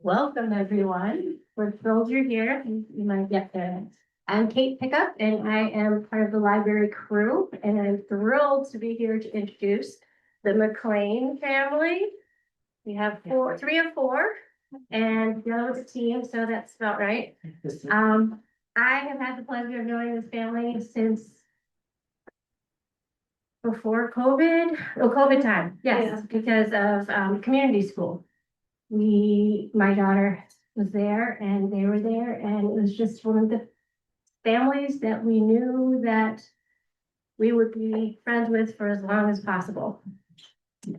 Welcome, everyone. We're thrilled you're here. You might get there. I'm Kate Pickup, and I am part of the library crew, and I'm thrilled to be here to introduce the McLean family. We have three of four, and the other was a team, so that's about right. I have had the pleasure of knowing this family since before COVID, COVID time, yes, because of community school. My daughter was there and they were there, and it was just one of the families that we knew that we would be friends with for as long as possible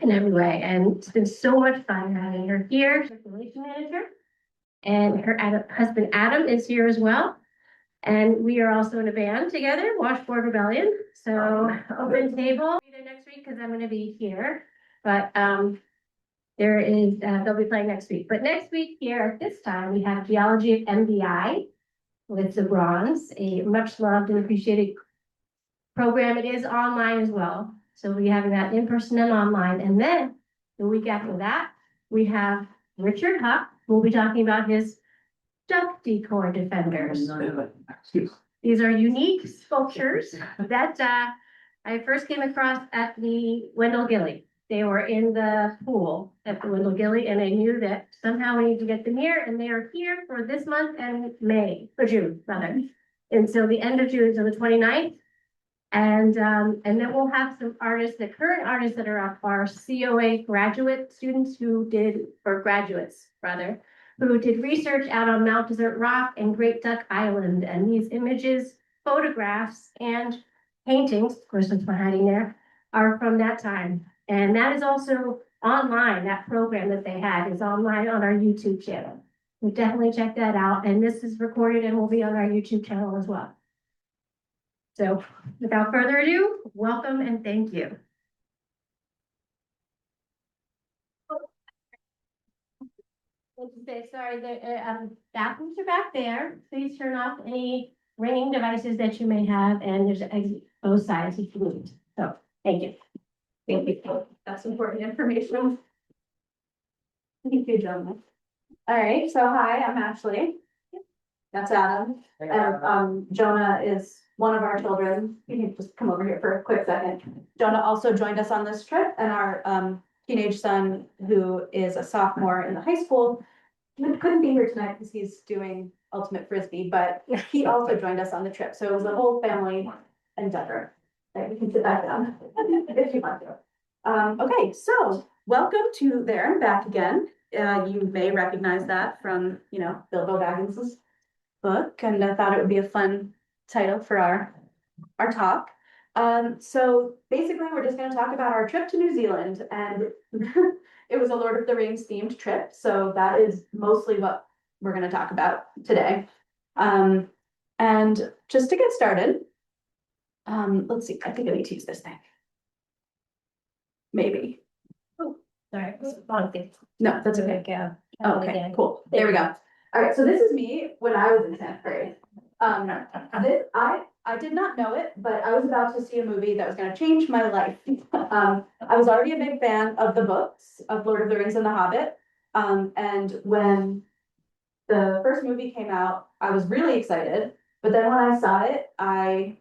in every way. And it's been so much fun having her here, circulation manager, and her husband Adam is here as well. And we are also in a band together, Washboard Rebellion. So open table next week because I'm going to be here, but they'll be playing next week. But next week here at this time, we have Geology at MBI with the Bronze, a much loved and appreciated program. It is online as well. So we'll be having that in person and online. And then the week after that, we have Richard Huck, who will be talking about his duck decoy defenders. These are unique sculptures that I first came across at the Wendell Gilly. They were in the pool at the Wendell Gilly, and I knew that somehow we need to get them here, and they are here for this month and June, rather. And so the end of June, so the 29th. And then we'll have some artists, the current artists that are up are COA graduate students who did research out on Mount Desert Rock and Great Duck Island. And these images, photographs, and paintings, of course, that's hiding there, are from that time. And that is also online. That program that they had is online on our YouTube channel. So definitely check that out. And this is recorded and will be on our YouTube channel as well. So without further ado, welcome and thank you. Sorry, the bathrooms are back there. Please turn off any ringing devices that you may have, and there's an exit both sides if you need. So thank you. Thank you. That's important information. Thank you, Jonah. All right, so hi, I'm Ashley. That's Adam. And Jonah is one of our children. You can just come over here for a quick second. Jonah also joined us on this trip, and our teenage son, who is a sophomore in the high school, couldn't be here tonight because he's doing ultimate frisbee, but he also joined us on the trip. So it was a whole family endeavor. You can sit back down if you want to. Okay, so welcome to There and Back Again. You may recognize that from, Bilbo Baggins's book, and I thought it would be a fun title for our talk. So basically, we're just going to talk about our trip to New Zealand, and it was a Lord of the Rings themed trip. So that is mostly what we're going to talk about today. And just to get started, let's see, I think I need to use this thing. Maybe. Oh, sorry. Wrong thing. No, that's okay. Yeah. Okay, cool. There we go. All right, so this is me when I was in 10th grade. I did not know it, but I was about to see a movie that was going to change my life. I was already a big fan of the books of Lord of the Rings and The Hobbit. And when the first movie came out, I was really excited. But then when I saw it, I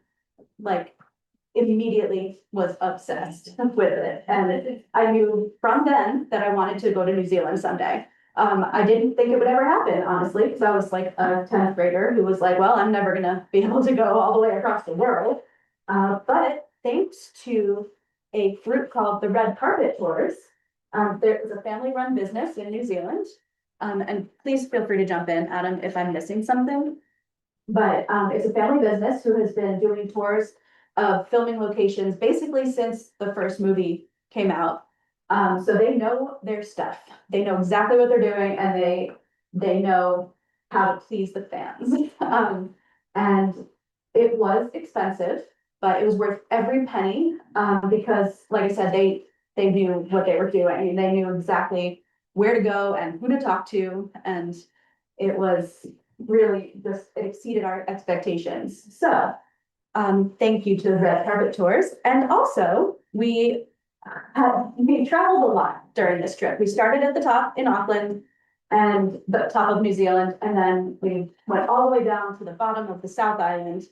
immediately was obsessed with it. And I knew from then that I wanted to go to New Zealand someday. I didn't think it would ever happen, honestly, because I was like a 10th grader who was like, well, I'm never gonna be able to go all the way across the world. But thanks to a group called the Red Carpet Tours, there is a family-run business in New Zealand. And please feel free to jump in, Adam, if I'm missing something. But it's a family business who has been doing tours of filming locations basically since the first movie came out. So they know their stuff. They know exactly what they're doing, and they know how to please the fans. And it was expensive, but it was worth every penny, because, like I said, they knew what they were doing. They knew exactly where to go and who to talk to, and it was really it exceeded our expectations. So thank you to the Red Carpet Tours. And also, we traveled a lot during this trip. We started at the top in Auckland, and the top of New Zealand, and then we went all the way down to the bottom of the South Island.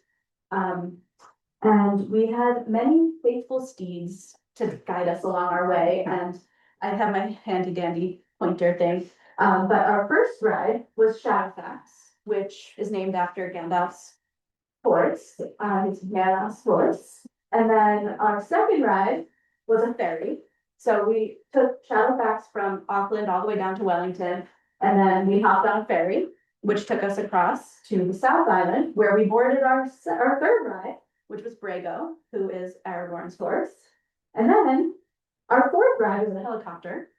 And we had many faithful steeds to guide us along our way, and I have my handy dandy pointer thing. But our first ride was Shadowfax, which is named after Gandalf's horse, his Gandalf's horse. And then our second ride was a ferry. So we took Shadowfax from Auckland all the way down to Wellington, and then we hopped on a ferry, which took us across to the South Island, where we boarded our third ride, which was Brago, who is Aragorn's horse. And then our fourth ride was a helicopter.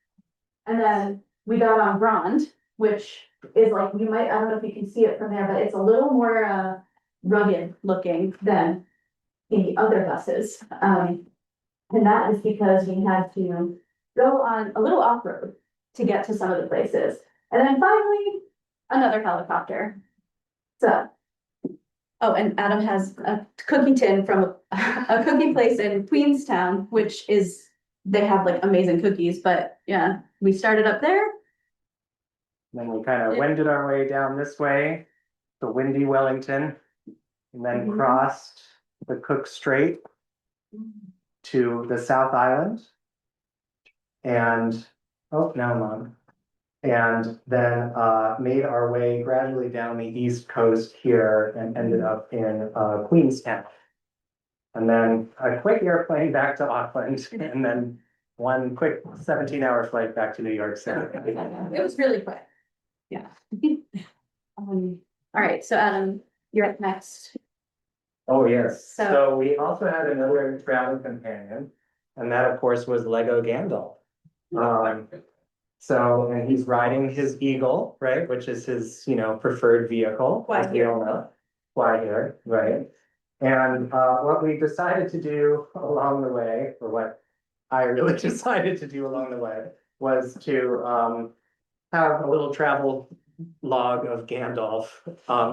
And then we got on Grond, which is like, I don't know if you can see it from there, but it's a little more rugged looking than the other buses. And that is because we had to go on a little off-road to get to some of the places. And then finally, another helicopter. So, oh, and Adam has a cookie tin from a cookie place in Queenstown, which is, they have like amazing cookies, but yeah, we started up there. Then we kind of wended our way down this way to windy Wellington, and then crossed the Cook Strait to the South Island. And, oh, now I'm on. And then made our way gradually down the East Coast here and ended up in Queenstown. And then a quick airplane back to Auckland, and then one quick 17-hour flight back to New York City. It was really quick. Yeah. All right, so Adam, you're up next. Oh, yes. So- So we also had another travel companion, and that, of course, was Lego Gandalf. So, and he's riding his eagle, right, which is his, preferred vehicle, as we all know. Fly here, right? And what we decided to do along the way, or what I really decided to do along the way, was to have a little travel log of Gandalf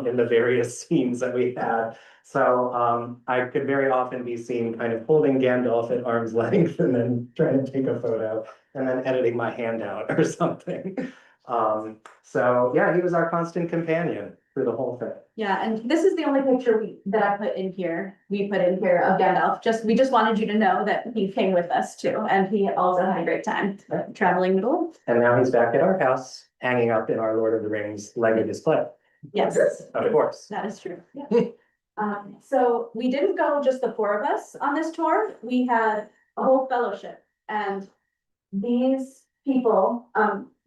in the various scenes that we had. So I could very often be seen kind of holding Gandalf at arm's length and then trying to take a photo and then editing my hand out or something. So yeah, he was our constant companion through the whole thing. Yeah, and this is the only picture that I put in here. We put in here of Gandalf. We just wanted you to know that he came with us too, and he also had a great time traveling middle. And now he's back at our house, hanging up in our Lord of the Rings Lego display. Yes, Of course. that is true. Yeah. So we didn't go just the four of us on this tour. We had a whole fellowship, and these people,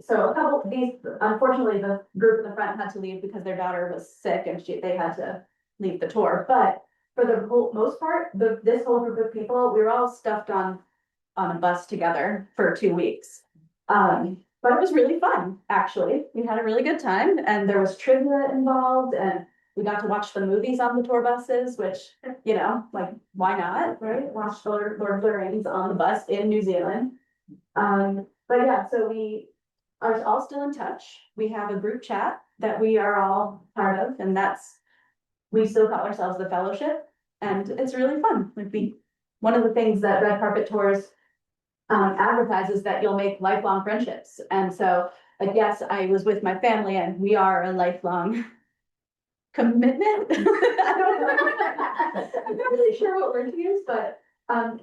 so a couple of these, unfortunately, the group in the front had to leave because their daughter was sick and they had to leave the tour. But for the most part, this whole group of people, we were all stuffed on a bus together for 2 weeks. But it was really fun, actually. We had a really good time, and there was trivia involved, and we got to watch the movies on the tour buses, which, like, why not, right? Watch Lord of the Rings on the bus in New Zealand. But yeah, so we are all still in touch. We have a group chat that we are all part of, and we still call ourselves the Fellowship, and it's really fun. One of the things that Red Carpet Tours advertises that you'll make lifelong friendships. And so, yes, I was with my family, and we are a lifelong commitment. I'm not really sure what word to use, but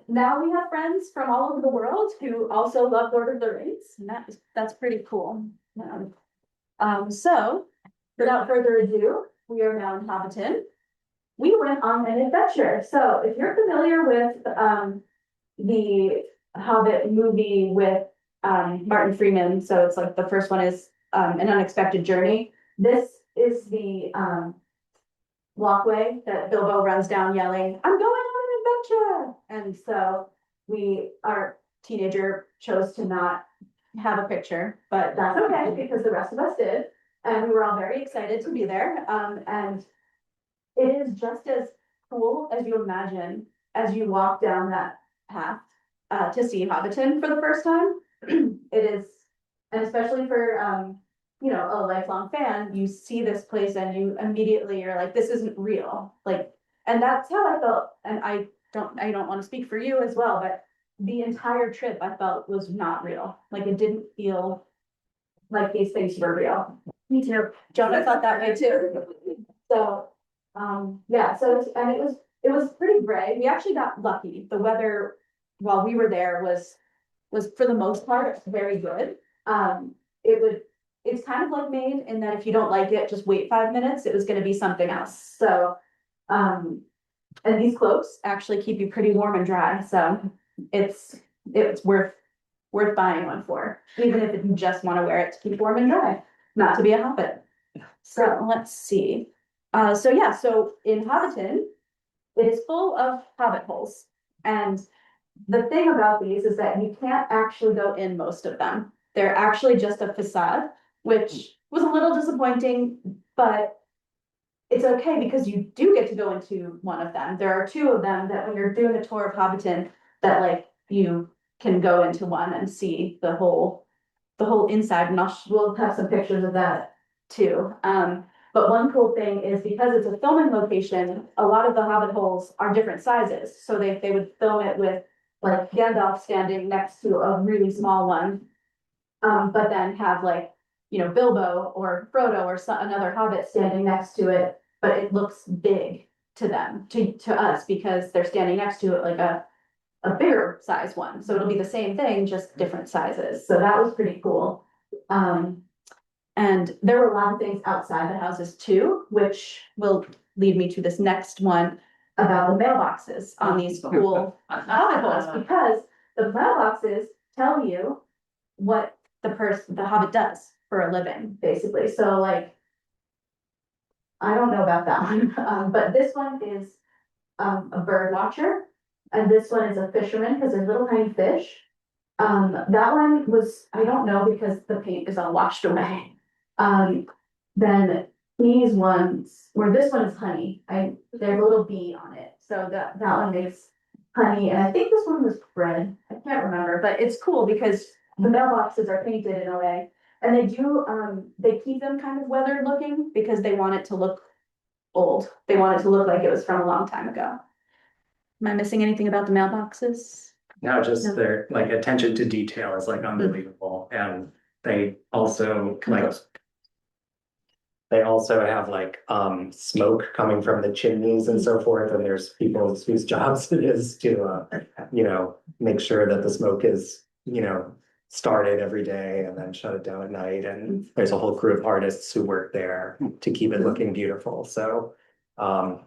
now we have friends from all over the world who also love Lord of the Rings, and that's pretty cool. So without further ado, we are now in Hobbiton. We went on an adventure. So if you're familiar with the Hobbit movie with Martin Freeman, so it's like the first one is An Unexpected Journey. This is the walkway that Bilbo runs down yelling, "I'm going on an adventure!" And so our teenager chose to not have a picture, but that's okay because the rest of us did. And we were all very excited to be there. And it is just as cool as you imagine as you walk down that path to see Hobbiton for the first time. It is, and especially for a lifelong fan, you see this place and you're like, this isn't real. And that's how I felt. And I don't want to speak for you as well, but the entire trip I felt was not real. It didn't feel like these things were real. Me too. Jonah thought that way too. So, yeah, so and it was pretty gray. We actually got lucky. The weather while we were there was for the most part very good. It's kind of like made in that if you don't like it, just wait 5 minutes. It was going to be something else. So, and these cloaks actually keep you pretty warm and dry. So it's worth buying one for, even if you just want to wear it to keep warm and dry, not to be a hobbit. So let's see. So yeah, so in Hobbiton, it is full of hobbit holes. And the thing about these is that you can't actually go in most of them. They're actually just a facade, which was a little disappointing, but it's okay because you do get to go into one of them. There are two of them that when you're doing a tour of Hobbiton, that like you can go into one and see the whole inside, and we'll have some pictures of that too. But one cool thing is because it's a filming location, a lot of the hobbit holes are different sizes. So they would film it with like Gandalf standing next to a really small one. But then have like, you know, Bilbo or Frodo or another hobbit standing next to it, but it looks big to them, to us, because they're standing next to it like a bigger size one. So it'll be the same thing, just different sizes. So that was pretty cool. And there were a lot of things outside the houses too, which will lead me to this next one about the mailboxes on these cool hobbit holes, because the mailboxes tell you what the hobbit does for a living, basically. So like, I don't know about that one, but this one is a bird watcher, and this one is a fisherman because they're little tiny fish. That one was, I don't know because the paint is all washed away. Then these ones, where this one is honey, there's a little bee on it. So that one makes honey, and I think this one was bread. I can't remember, but it's cool because the mailboxes are painted in a way. And they keep them kind of weathered looking because they want it to look old. They want it to look like it was from a long time ago. Am I missing anything about the mailboxes? No, just No. their like attention to detail is like unbelievable. And they also have like smoke coming from the chimneys and so forth. And there's people whose jobs it is to make sure that the smoke is, started every day and then shut it down at night. And there's a whole crew of artists who work there to keep it looking beautiful. So yeah,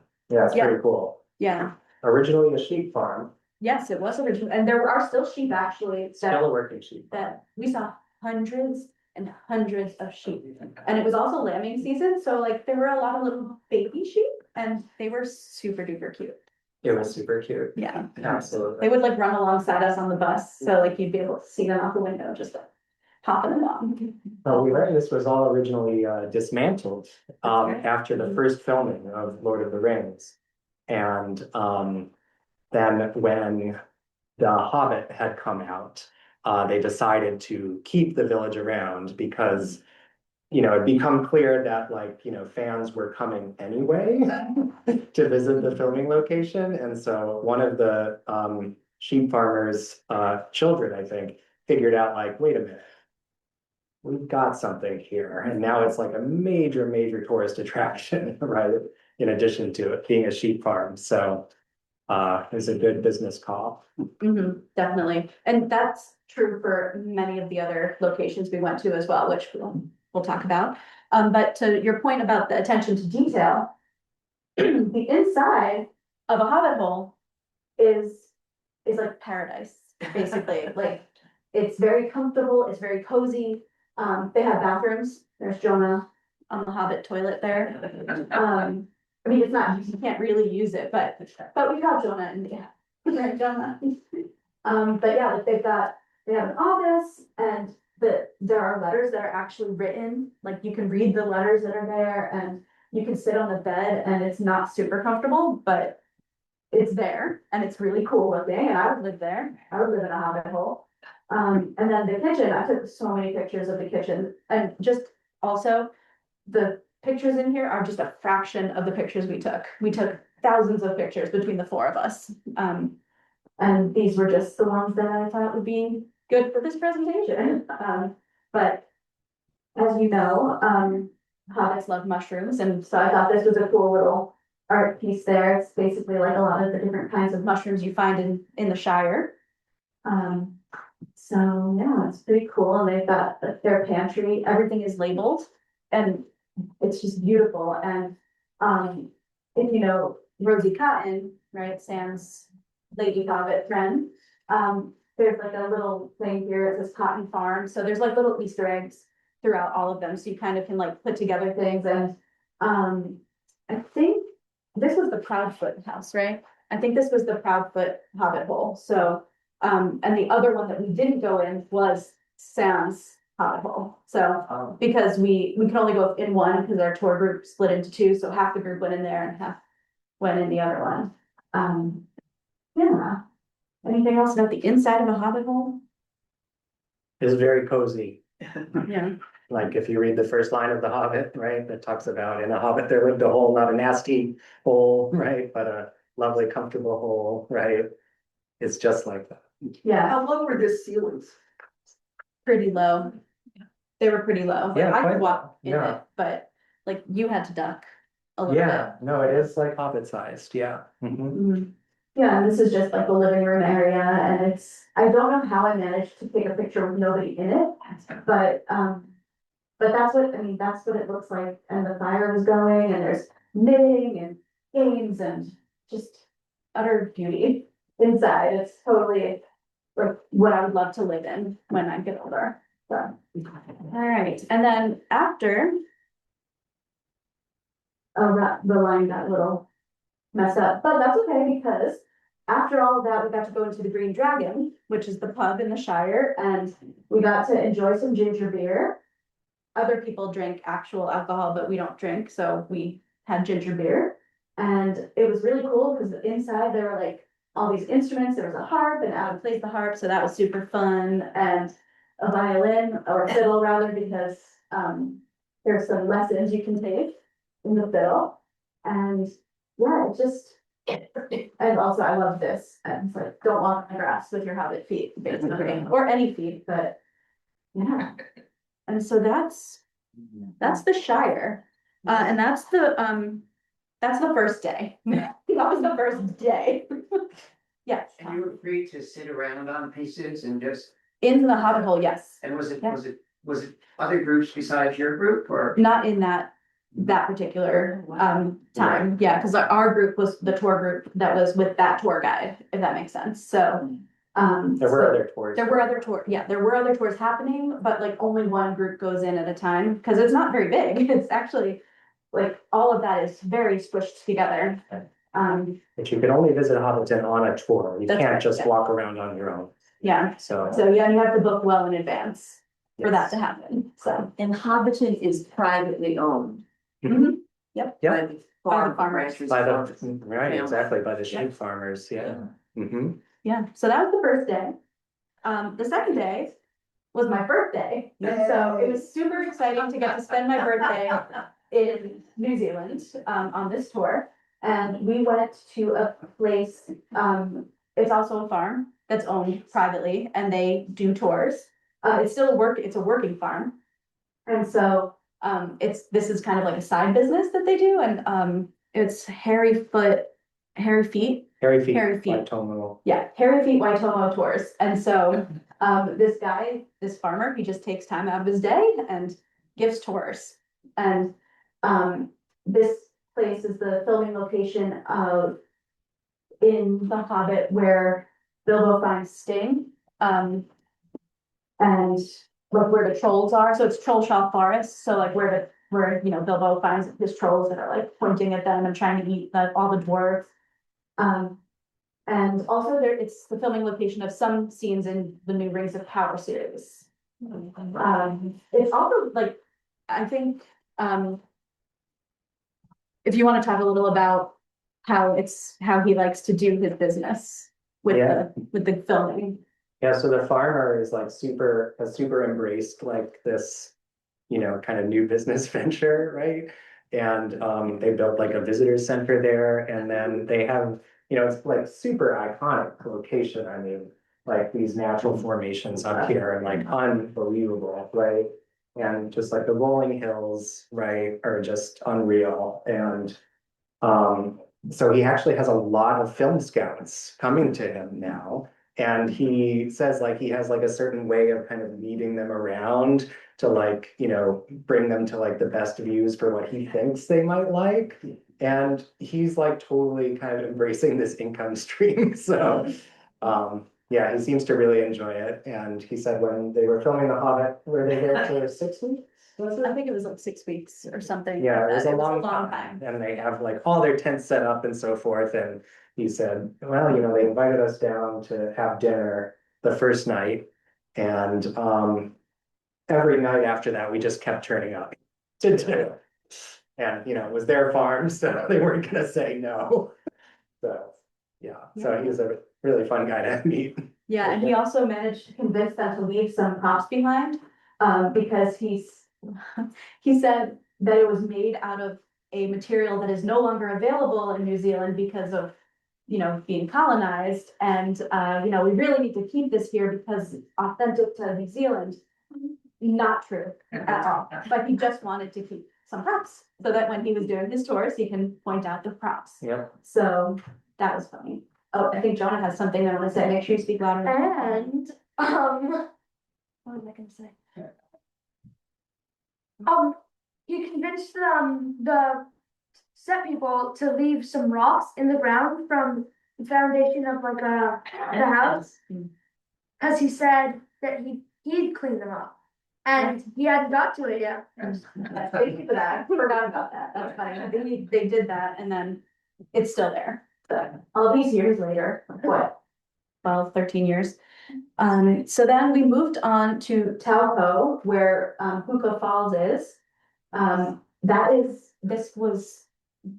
it's pretty cool. Yeah. Originally a sheep farm. Yes, it was original, and there are still sheep actually Still a working sheep. that we saw hundreds and hundreds of sheep. And it was also lambing season, so like there were a lot of little baby sheep and they were super duper cute. It was super cute. Yeah. Absolutely. They would like run alongside us on the bus, so like you'd be able to see them out the window, just like hopping along. Well, we learned this was all originally dismantled after the first filming of Lord of the Rings. And then when The Hobbit had come out, they decided to keep the village around because, it'd become clear that fans were coming anyway to visit the filming location. And so one of the sheep farmers' children, I think, figured out wait a minute, we've got something here. And now it's like a major, major tourist attraction, right? In addition to it being a sheep farm. So it was a good business call. Definitely. And that's true for many of the other locations we went to as well, which we'll talk about. But to your point about the attention to detail, the inside of a hobbit hole is like paradise, basically. Like it's very comfortable, it's very cozy. They have bathrooms. There's Jonah on the hobbit toilet there. I mean, it's not, you can't really use it, but we got Jonah in there. Right, Jonah. But yeah, like they have an office, and there are letters that are actually written, like you can read the letters that are there, and you can sit on the bed, and it's not super comfortable, but it's there, and it's really cool looking, and I would live there. I would live in a hobbit hole. And then the kitchen, I took so many pictures of the kitchen, and just also the pictures in here are just a fraction of the pictures we took. We took thousands of pictures between the four of us. And these were just the ones that I thought would be good for this presentation. But as you know, hobbits love mushrooms, and so I thought this was a cool little art piece there. It's basically like a lot of the different kinds of mushrooms you find in the Shire. So yeah, it's pretty cool, and they've got their pantry, everything is labeled, and it's just beautiful, and if you know Rosie Cotton, right, Sam's Lady Hobbit friend, there's like a little thing here, it says Cotton Farm, so there's like little Easter eggs throughout all of them, so you kind of can like put together things, and I think this was the Proudfoot house, right? I think this was the Proudfoot Hobbit hole, so and the other one that we didn't go in was Sam's Hobbit hole, so because we could only go in one because our tour group split into two, so half the group went in there and half went in the other one. Yeah. Anything else about the inside of a Hobbit hole? It's very cozy. Yeah. Like if you read the first line of The Hobbit, right, that talks about in a Hobbit there lived a hole, not a nasty hole, right, but a lovely, comfortable hole, right? It's just like that. Yeah, How low were the ceilings? pretty low. They were pretty low. Yeah, I quite could walk in yeah. it, but like you had to duck a little bit. Yeah, no, it is like Hobbit sized, yeah. Mhm. Yeah, and this is just like the living room area, and I don't know how I managed to take a picture with nobody in it, but that's what, I mean, that's what it looks like, and the fire was going, and there's knitting and games and just utter beauty inside. It's totally like what I would love to live in when I get older, so. All right, and then after. Oh, the line got a little messed up, but that's okay, because after all of that, we got to go into the Green Dragon, which is the pub in the Shire, and we got to enjoy some ginger beer. Other people drink actual alcohol, but we don't drink, so we had ginger beer. And it was really cool because inside there were like all these instruments. There was a harp, and Adam plays the harp, so that was super fun, and a violin or a fiddle rather, because there's some lessons you can take in the fiddle. And yeah, it just, and also I love this, and it's like, don't walk on the grass with your Hobbit feet, basically, or any feet, but yeah. And so that's the Shire, and that's the first day. That was the first day. Yes. And you were free to sit around on pieces and just, In the Hobbit hole, yes, and was it, Yeah. was it other groups besides your group or? not in that particular time, yeah, because our group was the tour group that was with that tour guide, if that makes sense, so. There were other tours. There were other tours, yeah, there were other tours happening, but like only one group goes in at a time, because it's not very big, it's actually. Like, all of that is very squished together. But you can only visit Hobbiton on a tour. You That's can't right, just yeah. walk around on your own. Yeah, So. so yeah, you have to book well in advance for that to happen, so. And Hobbiton is privately owned. Mhm. Yeah. By the farmers. ranchers. By the, right, Yeah. exactly, by the Yeah. sheep farmers, yeah. Mhm. Yeah, so that was the first day. The second day was my birthday, and so it was super exciting to get to spend my birthday in New Zealand, on this tour. And we went to a place, it's also a farm that's owned privately, and they do tours. It's still it's a working farm. And so, this is kind of like a side business that they do, and, it's Hairy Feet. Hairy feet. Hairy feet. Waitomo. Yeah, Hairy Feet Waitomo tours, and so, this guy, this farmer, he just takes time out of his day and gives tours. And, this place is the filming location of in The Hobbit where Bilbo finds Sting, and like where the trolls are, so it's Trollshaw Forest, so like where Bilbo finds his trolls that are like pointing at them and trying to eat all the dwarves. And also it's the filming location of some scenes in the new Rings of Power series. It's also like, I think, if you want to talk a little about how he likes to do his business with Yeah. the filming. Yeah, so the farmer is like has super embraced like this, kind of new business venture, right? And they built like a visitor center there, and then they have, it's like super iconic location. I mean, like these natural formations up here and like unbelievable, right? And just like the rolling hills, right, are just unreal. And so he actually has a lot of film scouts coming to him now. And he says like he has like a certain way of kind of leading them around to like, you know, bring them to like the best views for what he thinks they might like. And he's like totally kind of embracing this income stream. So yeah, he seems to really enjoy it. And he said when they were filming The Hobbit, were they there for 6 weeks? Was I it? think it was like 6 weeks or something. Yeah, like it was that. a long time. And they have like all their tents set up and so forth. And he said, well, you know, they invited us down to have dinner the first night. And every night after that, we just kept turning up to dinner. And, you know, it was their farm, so they weren't gonna say no. So, yeah, so he was a really fun guy to meet. Yeah, and he also managed to convince them to leave some props behind, because he said that it was made out of a material that is no longer available in New Zealand because of, you know, being colonized, and, you know, we really need to keep this here because it's authentic to New Zealand. Not true at all, but he just wanted to keep some props, so that when he was doing his tours, he can point out the props. Yep. So that was funny. Oh, I think Jonah has something I wanna say, make sure you speak louder. And, what was I gonna say? He convinced the set people to leave some rocks in the ground from the foundation of like the house. Cause he said that he'd clean them up. And he hadn't got to it yet. Thank you for that, I forgot about that, that's funny, I think they did that, and then it's still there, but all these years later, what? 12, 13 years. So then we moved on to Taupo, where Hookah Falls is. This was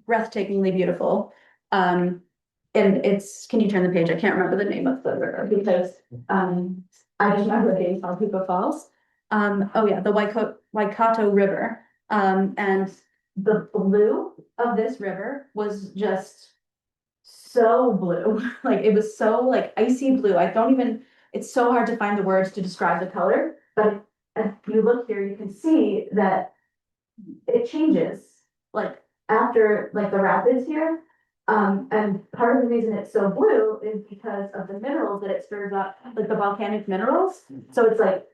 breathtakingly beautiful. And it's, can you turn the page? I can't remember the name of the river because I just remember it being called Hookah Falls. Oh yeah, the Waikato River. And the blue of this river was just so blue. Like it was so like icy blue. It's so hard to find the words to describe the color, but if you look here, you can see that it changes like after like the rapids here. And part of the reason it's so blue is because of the minerals that it stirs up, like the volcanic minerals. So it's like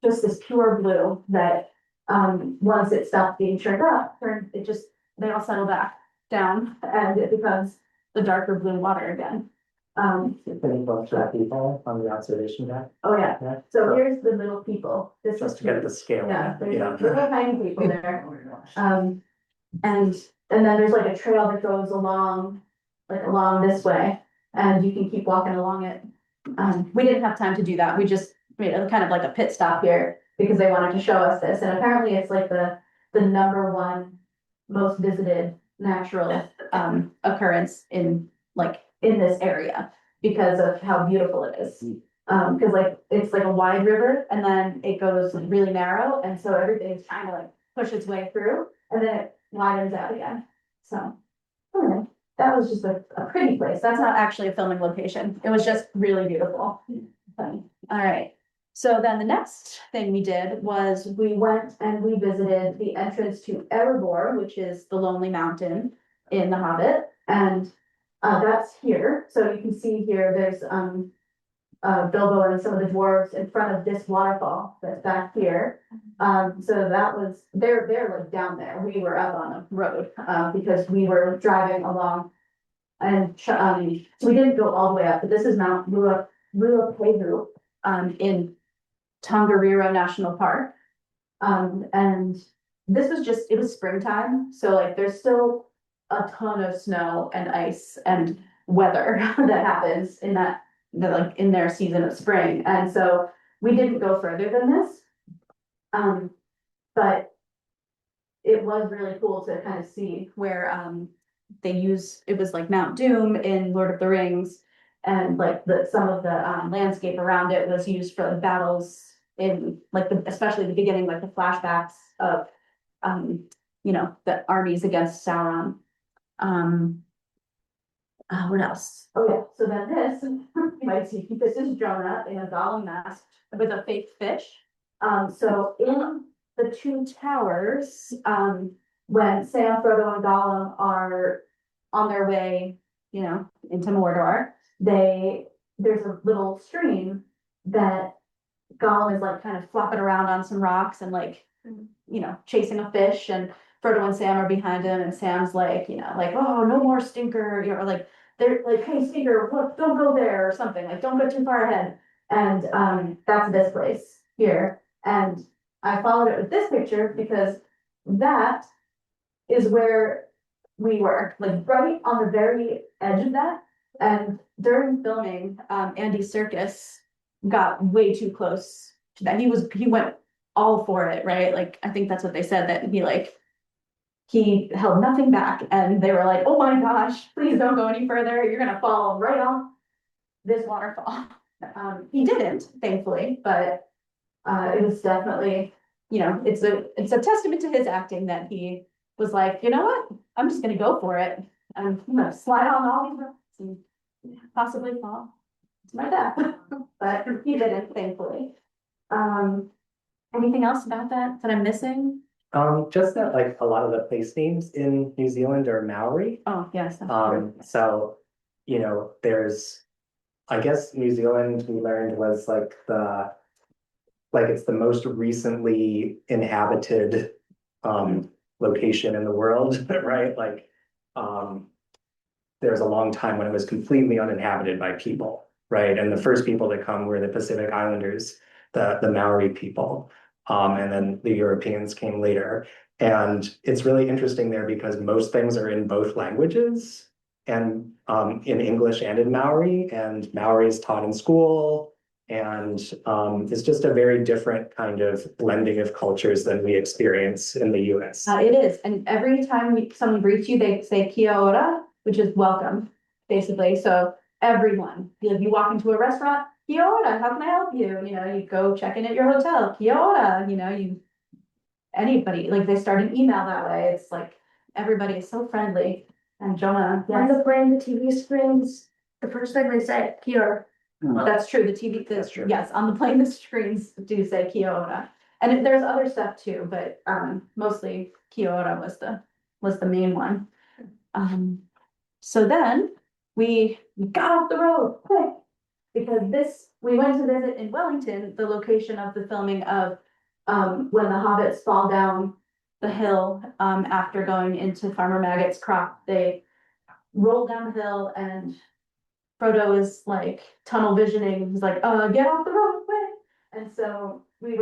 just this pure blue that once it stops being churned up, they all settle back down and it becomes the darker blue water again. Any books for people on the observation deck? Oh yeah, Yeah. so here's the little people. This Just is to get the scale. Yeah, there's Yeah. little tiny people there. And then there's like a trail that goes along this way, and you can keep walking along it. We didn't have time to do that, we just made a kind of like a pit stop here because they wanted to show us this, and apparently it's like the number one most visited natural occurrence in this area because of how beautiful it is. Cause like, it's like a wide river and then it goes really narrow, and so everything's trying to like push its way through, and then it widens out again, so. Anyway, that was just a pretty place, that's not actually a filming location, it was just really beautiful. All right, so then the next thing we did was we went and we visited the entrance to Erebor, which is the Lonely Mountain in The Hobbit, and that's here, so you can see here, there's Bilbo and some of the dwarves in front of this waterfall that's back here. So that was, they're like down there, we were up on a road, because we were driving along. And, so we didn't go all the way up, but this is Mount Ruapehu, in Tongariro National Park. And this was it was springtime, so like there's still a ton of snow and ice and weather that happens in in their season of spring, and so we didn't go further than this. But it was really cool to kind of see where it was like Mount Doom in Lord of the Rings, and like some of the landscape around it was used for the battles in like especially the beginning, like the flashbacks of the armies against Sauron. What else? Oh yeah, so then this, you might see, this is Jonah in a Gollum mask with a fake fish. So in the two towers, when Sam, Frodo, and Gollum are on their way, you know, into Mordor, there's a little stream that Gollum is like kind of flopping around on some rocks and like, you know, chasing a fish, and Frodo and Sam are behind him, and Sam's like, you know, like, oh, no more stinker, you know, or like, they're like, hey, stinker, look, don't go there, or something, like, don't go too far ahead. And that's this place here. And I followed it with this picture because that is where we were, like right on the very edge of that. And during filming, Andy Serkis got way too close to that. He went all for it, right? Like, I think that's what they said, that he held nothing back, and they were like, oh my gosh, please don't go any further. You're gonna fall right off this waterfall. He didn't, thankfully, but it was definitely, you know, it's a testament to his acting that he was like, you know what, I'm just gonna go for it. I'm gonna slide on all these rocks and possibly fall to my death. But he didn't, thankfully. Anything else about that I'm missing? Just that like a lot of the place names in New Zealand are Maori. Oh, yes, that's true. So, you know, I guess New Zealand, we learned, was like it's the most recently inhabited location in the world, right? Like, there's a long time when it was completely uninhabited by people, right? And the first people that come were the Pacific Islanders, the Maori people. And then the Europeans came later. And it's really interesting there because most things are in both languages, and in English and in Maori, and Maori is taught in school. And it's just a very different kind of blending of cultures than we experience in the US. It is, and every time someone greets you, they say kia ora, which is welcome, basically. So everyone, if you walk into a restaurant, kia ora, how can I help you? You know, you go check in at your hotel, kia ora, you know, anybody, like, they start an email that way. It's like, everybody is so friendly. And Jonah, On yes, the plane, the TV screens, the first thing they say, here. that's true, the TV, That's true. yes, on the plane, the screens do say kia ora. And there's other stuff too, but mostly kia ora was the main one. So then we got off the road quick, because we went to visit in Wellington, the location of the filming of when the hobbits fall down the hill after going into Farmer Maggot's crop. They roll down the hill, and Frodo is like tunnel visioning. He's like, get off the road quick. And so we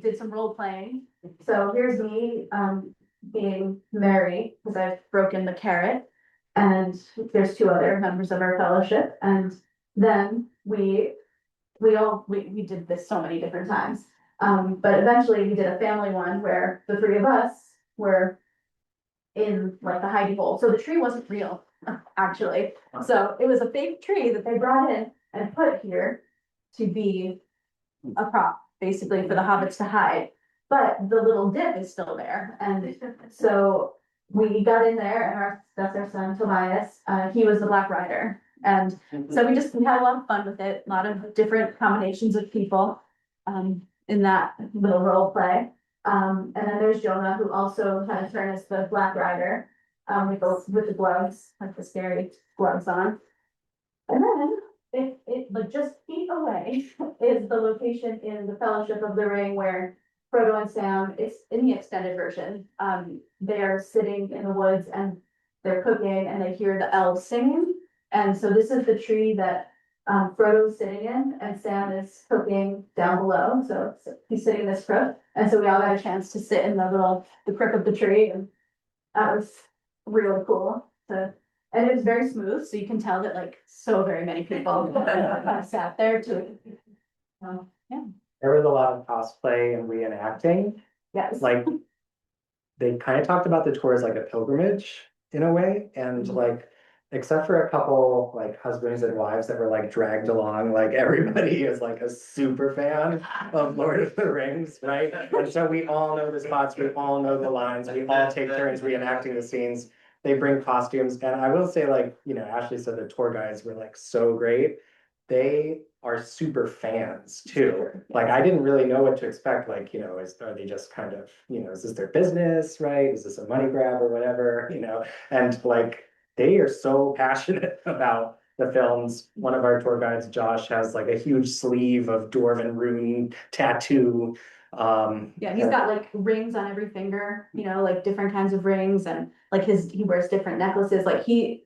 did some role playing. So here's me being Mary, because I've broken the carrot. And there's two other members of our fellowship. And then we did this so many different times. But eventually we did a family one where the three of us were in like the hidey hole. So the tree wasn't real, actually. So it was a fake tree that they brought in and put here to be a prop, basically, for the hobbits to hide. But the little dip is still there. And so we got in there, and that's our son Tobias. He was the Black Rider. And so we had a lot of fun with it, a lot of different combinations of people in that little role play. And then there's Jonah, who also had a turn as the Black Rider, with the gloves, like the scary gloves on. And then it like just feet away is the location in the Fellowship of the Ring where Frodo and Sam, it's in the extended version. They're sitting in the woods and they're cooking, and they hear the elves singing. And so this is the tree that Frodo's sitting in, and Sam is cooking down below. So he's sitting in this crook. And so we all got a chance to sit in the crook of the tree, and that was really cool. And it was very smooth, so you can tell that like so very many people sat there too. Yeah. There was a lot of cosplay and reenacting. Yes. Like, they kind of talked about the tour as like a pilgrimage in a way, and like, except for a couple like husbands and wives that were like dragged along, like everybody is like a super fan of Lord of the Rings, right? And so we all know the spots, we all know the lines, we all take turns reenacting the scenes. They bring costumes, and I will say, like, you know, Ashley said the tour guides were like so great. They are super fans too. Like, I didn't really know what to expect, like, are they just kind of, is this their business, right? Is this a money grab or whatever, And like, they are so passionate about the films. One of our tour guides, Josh, has like a huge sleeve of Dwarven rune tattoo. Yeah, he's got like rings on every finger, like different kinds of rings, and like he wears different necklaces. Like he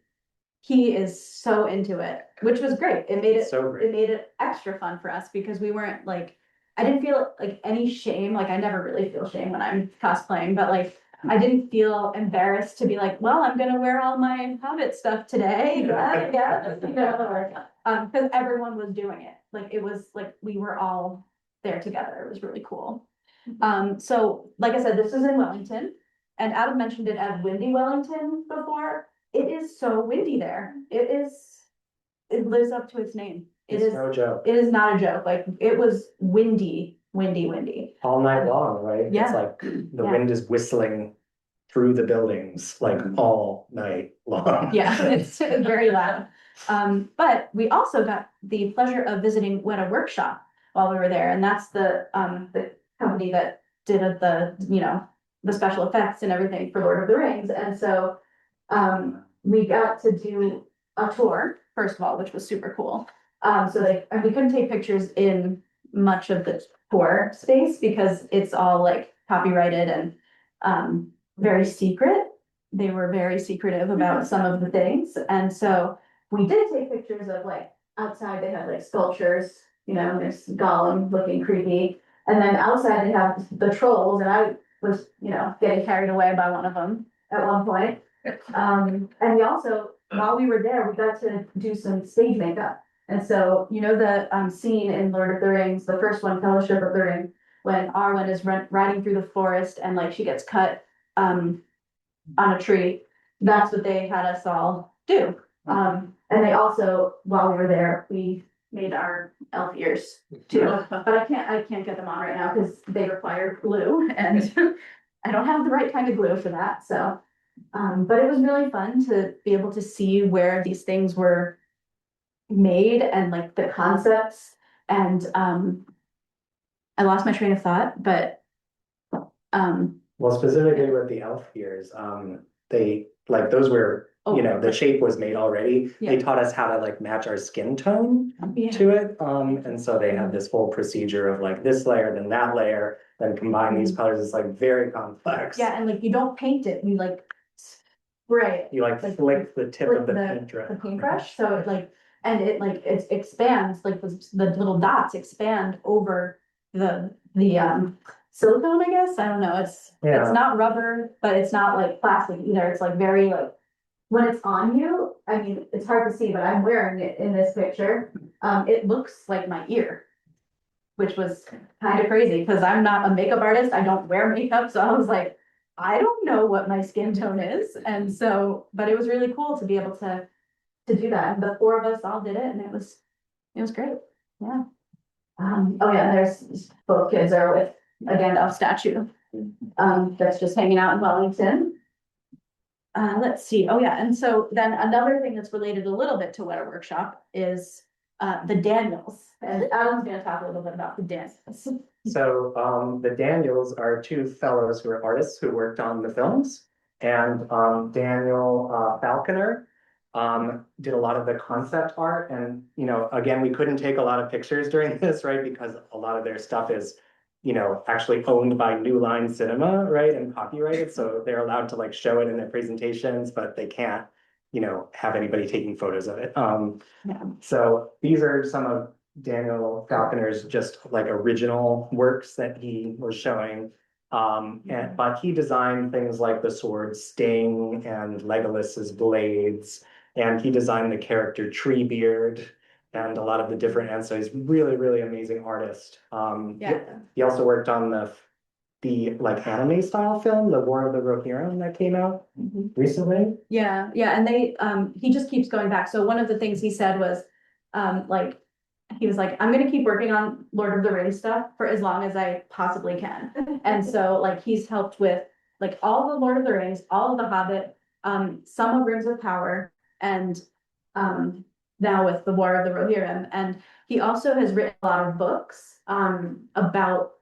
is so into it, which was great. It made it So great. it made it extra fun for us because we weren't like, I didn't feel like any shame. Like I never really feel shame when I'm cosplaying, but like I didn't feel embarrassed to be like, well, I'm gonna wear all my Hobbit stuff today. Yeah, because everyone was doing it. Like it was like we were all there together. It was really cool. So like I said, this is in Wellington, and Adam mentioned it as Windy Wellington before. It is so windy there. It lives up to its name. It's no joke. It is not a joke. Like it was windy. All night long, right? It's Yeah. like the Yeah. wind is whistling through the buildings like all night long. Yeah, it's very loud. But we also got the pleasure of visiting Weta Workshop while we were there, and that's the company that did the special effects and everything for Lord of the Rings. And so we got to do a tour, first of all, which was super cool. And we couldn't take pictures in much of the tour space because it's all like copyrighted and very secret. They were very secretive about some of the things. And so we did take pictures of like outside, they had like sculptures, there's Gollum looking creepy. And then outside they have the trolls, and I was, getting carried away by one of them at one point. And we also, while we were there, we got to do some stage makeup. And so, the scene in Lord of the Rings, the first one, Fellowship of the Ring, when Arwen is riding through the forest and like she gets cut on a tree, that's what they had us all do. And they also, while we were there, we made our elf ears too. But I can't get them on right now because they require glue, and I don't have the right kind of glue for that. So, but it was really fun to be able to see where these things were made and like the concepts. And I lost my train of thought, but Well, specifically with the elf ears, they like those were, the shape was made already. Yeah. They taught us how to like match our skin tone to it. And so they had this whole procedure of like this layer, then that layer, then combine these colors. It's like very complex. Yeah, and like you don't paint it, you like spray it. You like flick the tip of the The paintbrush, so it expands, like the little dots expand over the silicone, I guess. I don't know. It's not rubber, but it's not like plastic either. It's like very like when it's on you, I mean, it's hard to see, but I'm wearing it in this picture. It looks like my ear, which was kind of crazy because I'm not a makeup artist. I don't wear makeup, so I was like, I don't know what my skin tone is. And so, but it was really cool to be able to do that. And the four of us all did it, and it was great. Yeah. Oh yeah, there's both kids are with a Gandalf statue. That's just hanging out in Wellington. Let's see. Oh yeah, and so then another thing that's related a little bit to Weta Workshop is the Daniels. And Adam's gonna talk a little bit about the Daniels. So the Daniels are two fellows who are artists who worked on the films. And Daniel Falconer did a lot of the concept art. And, again, we couldn't take a lot of pictures during this, right? Because a lot of their stuff is, actually owned by New Line Cinema, right? And copyrighted. So they're allowed to like show it in their presentations, but they can't, have anybody taking photos of it. So these are some of Daniel Falconer's just like original works that he was showing. But he designed things like the sword Sting and Legolas's blades, and he designed the character Treebeard and a lot of the different ends. So he's really, really amazing artist. He also worked on the like anime style film, The War of the Rohirrim, that came out recently. Yeah, and he just keeps going back. So one of the things he said was, he was like, I'm gonna keep working on Lord of the Rings stuff for as long as I possibly can. And so like he's helped with like all the Lord of the Rings, all of the Hobbit, some of Rings of Power, and now with the War of the Rohirrim, and he also has written a lot of books about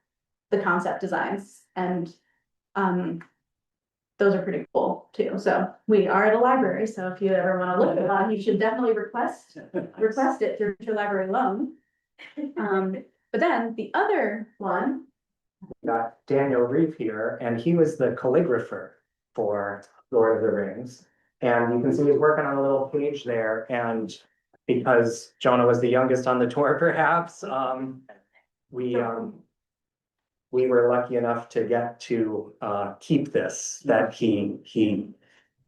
the concept designs, and those are pretty cool too. So we are at a library, so if you ever want to look at one, you should definitely request it through your library loan. But then the other one, Got Daniel Reeve here, and he was the calligrapher for Lord of the Rings. And you can see he's working on a little page there, and because Jonah was the youngest on the tour, perhaps, we were lucky enough to get to keep this that he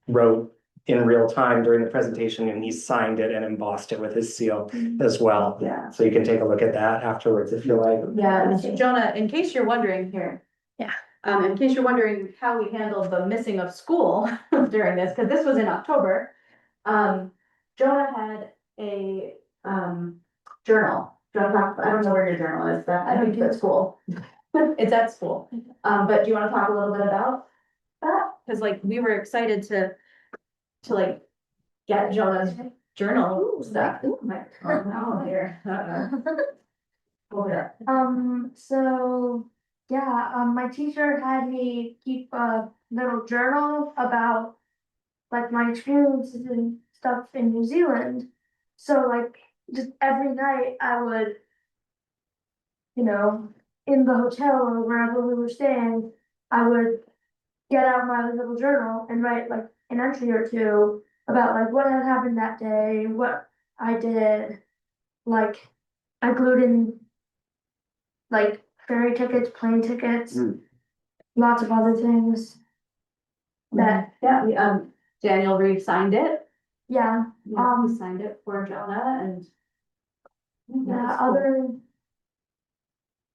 wrote in real time during the presentation, and he signed it and embossed it with his seal as well. yeah. So you can take a look at that afterwards if you like. Yeah, and Jonah, in case you're wondering here. Yeah. In case you're wondering how we handled the missing of school during this, because this was in October. Jonah had a journal. Jonah, I don't know where your journal is, but I think it's at school. It's at school. But do you want to talk a little bit about that? Because like we were excited to like get Jonah's journal stuff. Oh no, here. Over. So, yeah, my teacher had me keep a little journal about like my experiences and stuff in New Zealand. So like just every night I would, you know, in the hotel or wherever we were staying, I would get out my little journal and write like an entry or two about like what had happened that day, what I did. Like I glued in like ferry tickets, plane tickets, lots of other things. That Yeah, Daniel Reeve signed it. yeah, He signed it for Jonah, and yeah, other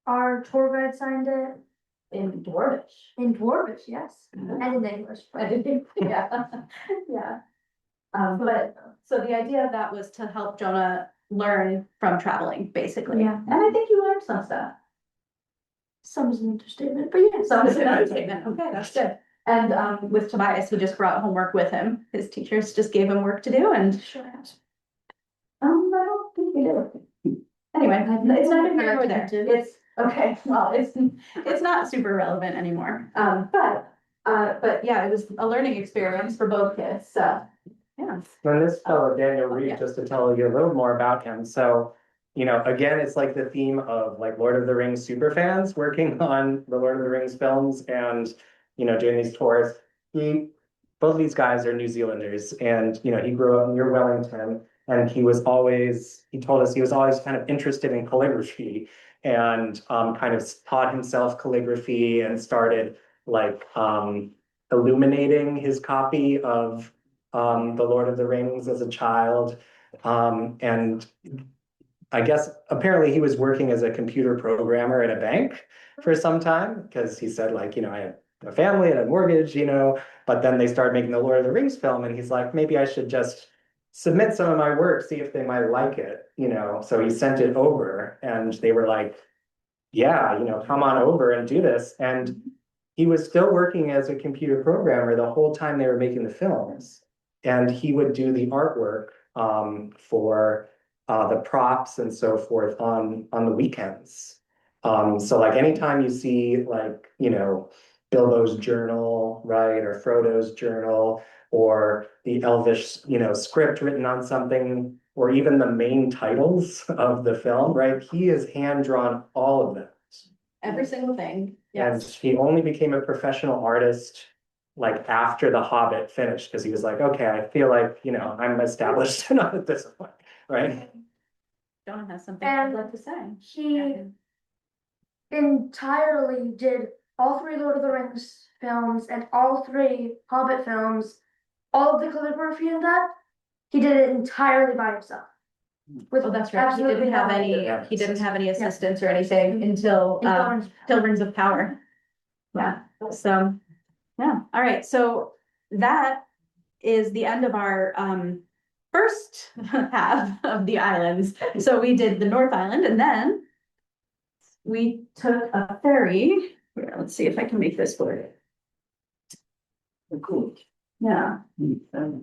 our tour guide signed it in Dwarvish. in Dwarvish, yes, and in English. I didn't, yeah, yeah. But, so the idea of that was to help Jonah learn from traveling, basically. Yeah. And I think you learned some stuff. Some is an understatement, but yeah. Some is an understatement, okay, that's good. And, with Tobias, he just brought homework with him. His teachers just gave him work to do, and Sure has. I don't think he did. Anyway, it's not here nor there. It's, okay, well, it's not super relevant anymore. But yeah, it was a learning experience for both kids, so, yeah. And this fellow, Daniel Yeah. Reeve, just to tell you a little more about him. So, you know, again, it's like the theme of like Lord of the Rings super fans working on the Lord of the Rings films and, you know, doing these tours. Both of these guys are New Zealanders, and, you know, he grew up near Wellington, and he told us he was always kind of interested in calligraphy and kind of taught himself calligraphy and started like illuminating his copy of the Lord of the Rings as a child. And I guess apparently he was working as a computer programmer at a bank for some time, because he said, like, you know, I had a family and a mortgage, you know, but then they started making the Lord of the Rings film, and he's like, maybe I should just submit some of my work, see if they might like it, you know. So he sent it over, and they were like, yeah, you know, come on over and do this. And he was still working as a computer programmer the whole time they were making the films. And he would do the artwork for the props and so forth on the weekends. So like anytime you see like, you know, Bilbo's journal, right, or Frodo's journal, or the Elvish, you know, script written on something, or even the main titles of the film, right, he has hand drawn all of them. Every single thing, And yes. he only became a professional artist like after The Hobbit finished, because he was like, okay, I feel like, you know, I'm established enough at this point, right? Jonah has something I'd like to say. He entirely did all three Lord of the Rings films and all three Hobbit films, all of the calligraphy in that, he did it entirely by himself. With Oh, that's right, he absolutely didn't have no any, help. he didn't have any assistants or anything until Rings of Power. Yeah, so, yeah, all right, so that is the end of our first half of the islands. So we did the North Island, and then we took a ferry. Here, let's see if I can make this work. Cool. Yeah,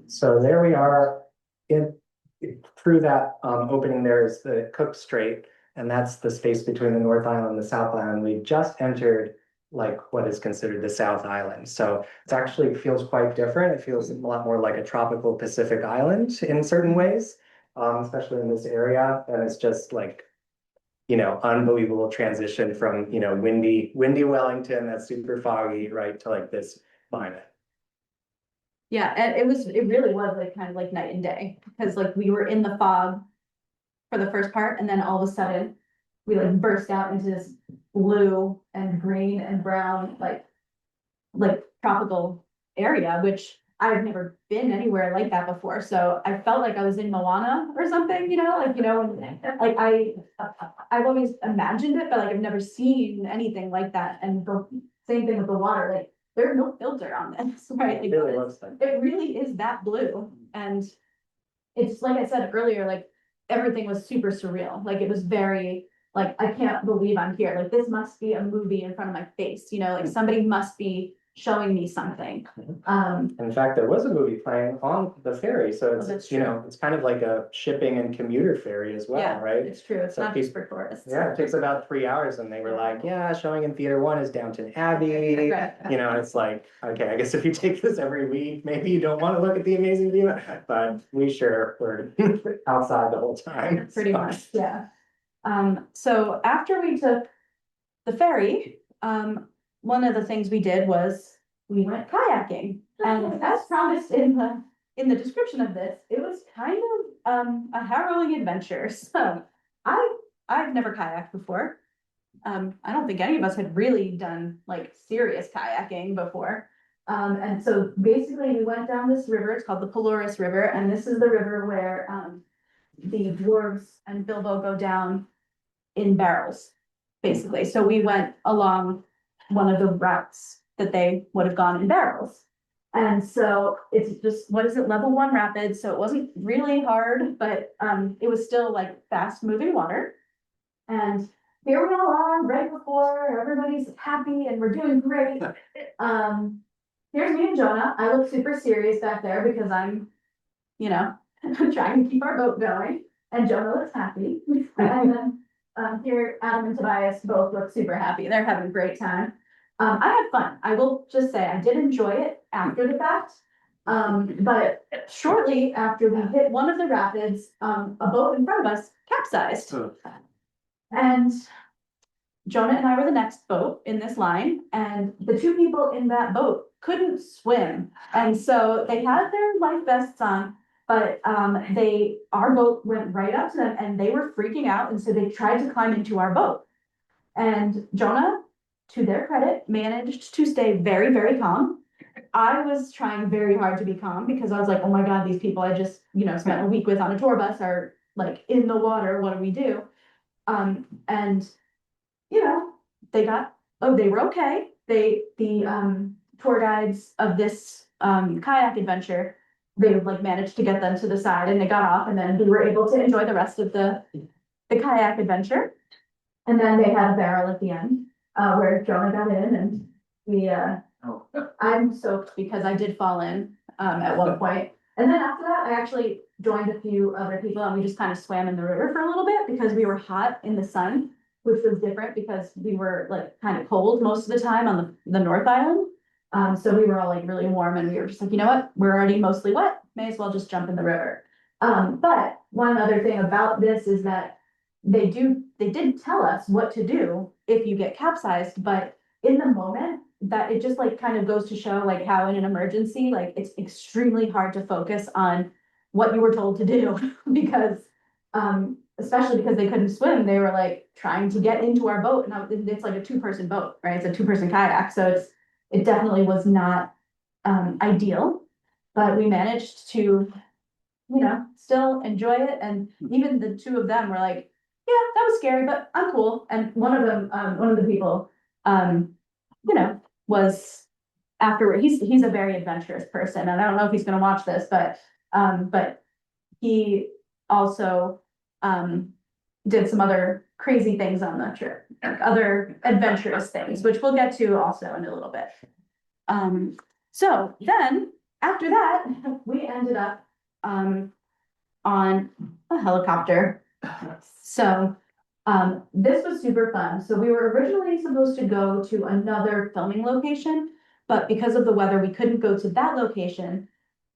So there we are in through that opening there is the Cook Strait, and that's the space between the North Island and the South Island. We just entered like what is considered the South Island. So it actually feels quite different. It feels a lot more like a tropical Pacific island in certain ways, especially in this area. And it's just like, unbelievable transition from, windy Wellington, that's super foggy, right, to like this climate. Yeah, and it really was like kind of like night and day, because like we were in the fog for the first part, and then all of a sudden we like burst out into this blue and green and brown, like tropical area, which I've never been anywhere like that before. So I felt like I was in Moana or something, like I've always imagined it, but like I've never seen anything like that. And the same thing with the water, like there's no filter on this, right? Like, It really looks like. it really is that blue. And it's like I said earlier, like everything was super surreal. Like it was very, like, I can't believe I'm here. Like this must be a movie in front of my face, like somebody must be showing me something. In fact, there was a movie playing on the ferry, so that's it's, true. it's kind of like a shipping and commuter ferry as well, Yeah, right? it's true. It's So not just for tourists. Yeah, it takes about 3 hours, and they were like, yeah, showing in theater 1 is Downton Abbey. Right. It's like, okay, I guess if you take this every week, maybe you don't want to look at the amazing view, but we sure were outside the whole time. Pretty so. much, yeah. So after we took the ferry, one of the things we did was we went kayaking. And as promised in the description of this, it was kind of a harrowing adventure. So I've never kayaked before. I don't think any of us had really done like serious kayaking before. And so basically we went down this river. It's called the Pelorus River, and this is the river where the dwarves and Bilbo go down in barrels, basically. So we went along one of the routes that they would have gone in barrels. And so it's just, what is it, level 1 rapids, so it wasn't really hard, but it was still like fast moving water. And here we all are, right before everybody's happy and we're doing great. Here's me and Jonah. I look super serious back there because I'm, trying to keep our boat going, and Jonah looks happy. And then here, Adam and Tobias both look super happy. They're having a great time. I had fun. I will just say I did enjoy it after the fact. But shortly after we hit one of the rapids, a boat in front of us capsized. And Jonah and I were the next boat in this line, and the 2 people in that boat couldn't swim. And so they had their life vests on, but our boat went right up to them and they were freaking out. And so they tried to climb into our boat. And Jonah, to their credit, managed to stay very, very calm. I was trying very hard to be calm because I was like, oh my God, these people I just, spent a week with on a tour bus are like in the water. What do we do? And they were okay. The tour guides of this kayak adventure, they like managed to get them to the side and they got off, and then we were able to enjoy the rest of the kayak adventure. And then they had a barrel at the end where Jonah got in, and we I'm soaked because I did fall in at one point. And then after that, I actually joined a few other people and we just kind of swam in the river for a little bit because we were hot in the sun, which was different because we were like kind of cold most of the time on the North Island. So we were all like really warm, and we were just like, you know what, we're already mostly wet, may as well just jump in the river. But one other thing about this is that they did tell us what to do if you get capsized, but in the moment that it just like kind of goes to show like how in an emergency, like it's extremely hard to focus on what you were told to do because especially because they couldn't swim, they were like trying to get into our boat, and it's like a 2-person boat, right? It's a 2-person kayak, so it definitely was not ideal, but we managed to still enjoy it. And even the 2 of them were like, yeah, that was scary, but I'm cool. And one of the people was afterward, he's a very adventurous person, and I don't know if he's gonna watch this, but he also did some other crazy things on the trip, like other adventurous things, which we'll get to also in a little bit. So then after that, we ended up on a helicopter. So, this was super fun. So we were originally supposed to go to another filming location, but because of the weather, we couldn't go to that location.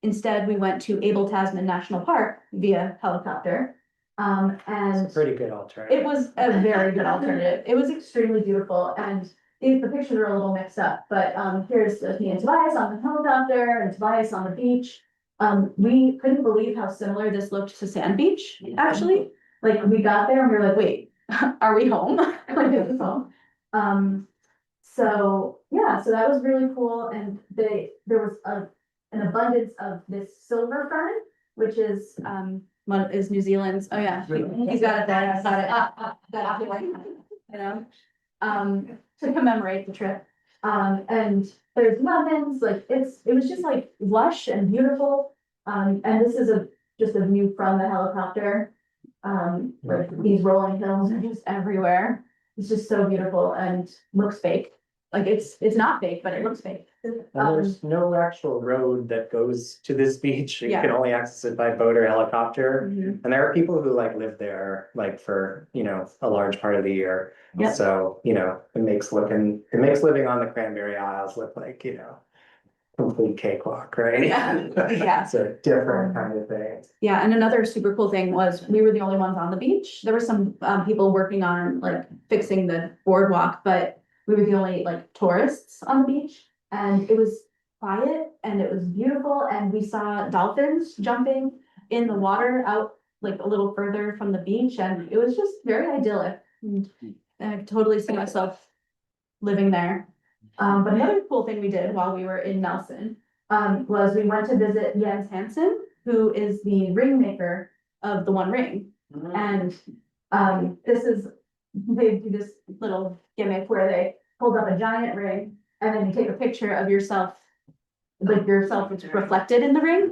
Instead, we went to Abel Tasman National Park via helicopter. It's And a pretty good alternative. it was a very good alternative. It was extremely beautiful, and the pictures are a little mixed up, but here's me and Tobias on the helicopter and Tobias on the beach. We couldn't believe how similar this looked to Sand Beach, actually. Like, we got there and we were like, wait, are we home? Like, is this home? So yeah, so that was really cool, and there was an abundance of this silver fern, which is New Zealand's. Oh yeah, he's got it there. I got it. Got it. You know, to commemorate the trip. And there's lemons, like it was just like lush and beautiful. And this is just a view from the helicopter. Like these rolling hills are just everywhere. It's just so beautiful and looks fake. Like it's not fake, but it looks fake. And there's no actual road that goes to this beach. You Yeah. can only access it by boat or helicopter. Mhm. And there are people who like live there like for, a large part of the year. Yep. So, it makes living on the Cranberry Isles look like, complete cakewalk, right? Yeah. Yeah. It's a different kind of thing. Yeah, and another super cool thing was we were the only ones on the beach. There were some people working on like fixing the boardwalk, but we were the only like tourists on the beach. And it was quiet and it was beautiful, and we saw dolphins jumping in the water out like a little further from the beach, and it was just very idyllic. And I could totally see myself living there. But another cool thing we did while we were in Nelson was we went to visit Jens Hansen, who is the ring maker of the One Ring. And they do this little gimmick where they hold up a giant ring and then you take a picture of yourself, like yourself is reflected in the ring,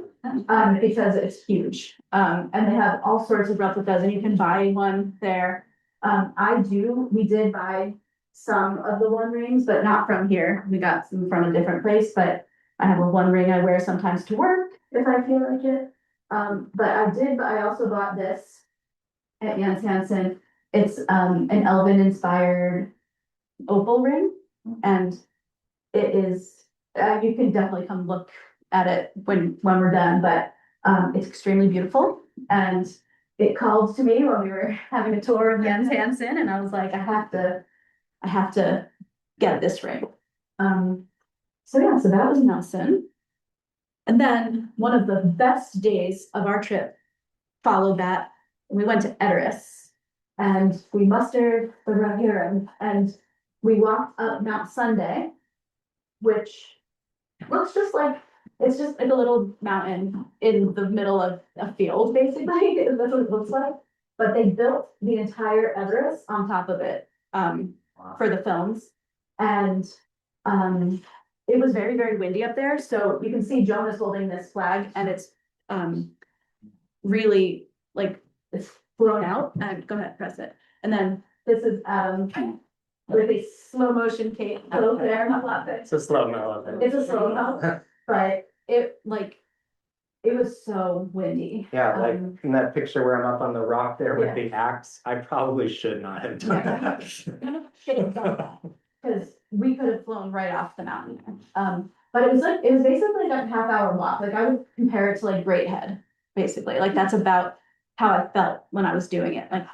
because it's huge. And they have all sorts of replicas, and you can buy one there. We did buy some of the One Rings, but not from here. We got some from a different place, but I have a One Ring I wear sometimes to work if I feel like it. But I also bought this at Jens Hansen. It's an elven inspired opal ring, and it is, you can definitely come look at it when we're done, but it's extremely beautiful. And it called to me when we were having a tour of Jens Hansen, and I was like, I have to get this ring. So that was Nelson. And then one of the best days of our trip followed that. We went to Edoras and we mustered the Rahurim, and we walked up Mount Sunday, which looks it's just like a little mountain in the middle of a field, basically. That's what it looks like. But they built the entire Edoras on top of it for the films. And it was very, very windy up there. So you can see Jonah's holding this flag, and it's really like it's blown out. And go ahead, press it. And then this is with a slow motion cape over there. I love it. It's a slow-mo of it. It's a slow mo, but it was so windy. Yeah, like in that picture where I'm up on the rock there with Yeah. the axe, I probably should not have done that. Should have done that, because we could have flown right off the mountain. But it was basically like a half-hour walk. Like I would compare it to like Great Head, basically. Like that's about how I felt when I was doing it. Like,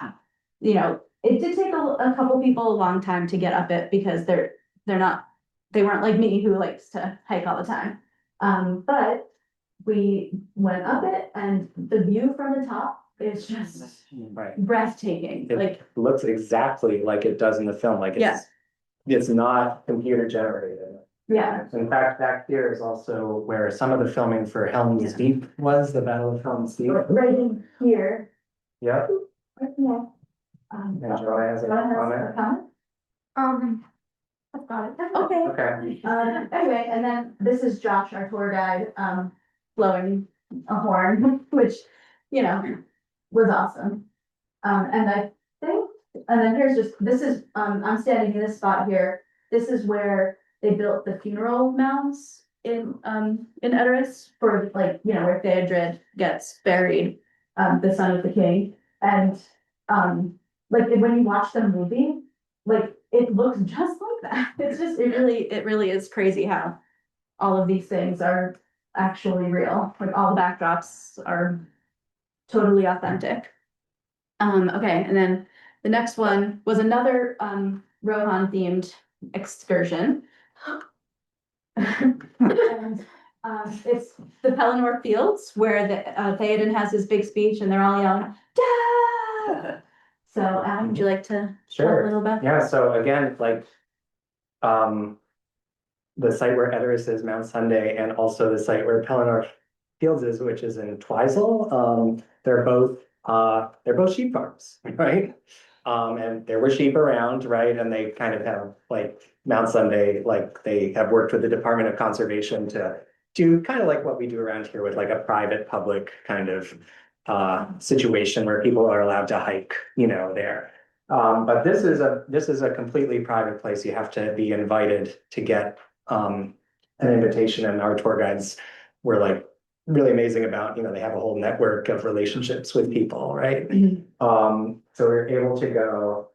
it did take a couple people a long time to get up it, because they weren't like me who likes to hike all the time. But we went up it, and the view from the top is just Right. breathtaking. It Like, looks exactly like it does in the film, like Yeah. it's not computer generated. yeah, In fact, back here is also where some of the filming for Helm's Deep was, the Battle of Helm's Deep. right in here. Yep, Yeah. and Joy has a comment. I've got it. Okay. Okay, Anyway, and then this is Josh, our tour guide, blowing a horn, which, was awesome. And then I'm standing in this spot here. This is where they built the funeral mounds in Edoras for like, where Theodred gets buried. the son of the king. And, like, when you watch the movie, like, it looks just like that. It's just, it really is crazy how all of these things are actually real. Like, all the backdrops are totally authentic. Okay, and then the next one was another, Rohan themed excursion. And, it's the Pelennor Fields where the, Theoden has his big speech and they're all yelling, "Dah!" So, Adam, would you like to talk a Sure. little bit? Yeah, so again, like, the site where Edoras is, Mount Sunday, and also the site where Pelennor Fields is, which is in Twisel. They're both sheep farms, right? And there were sheep around, right? And they kind of have like Mount Sunday, like they have worked with the Department of Conservation to do kind of like what we do around here with like a private public kind of situation where people are allowed to hike, there. But this is a completely private place. You have to be invited to get an invitation, and our tour guides were like really amazing about, they have a whole network of relationships with people, right? So we were able to go,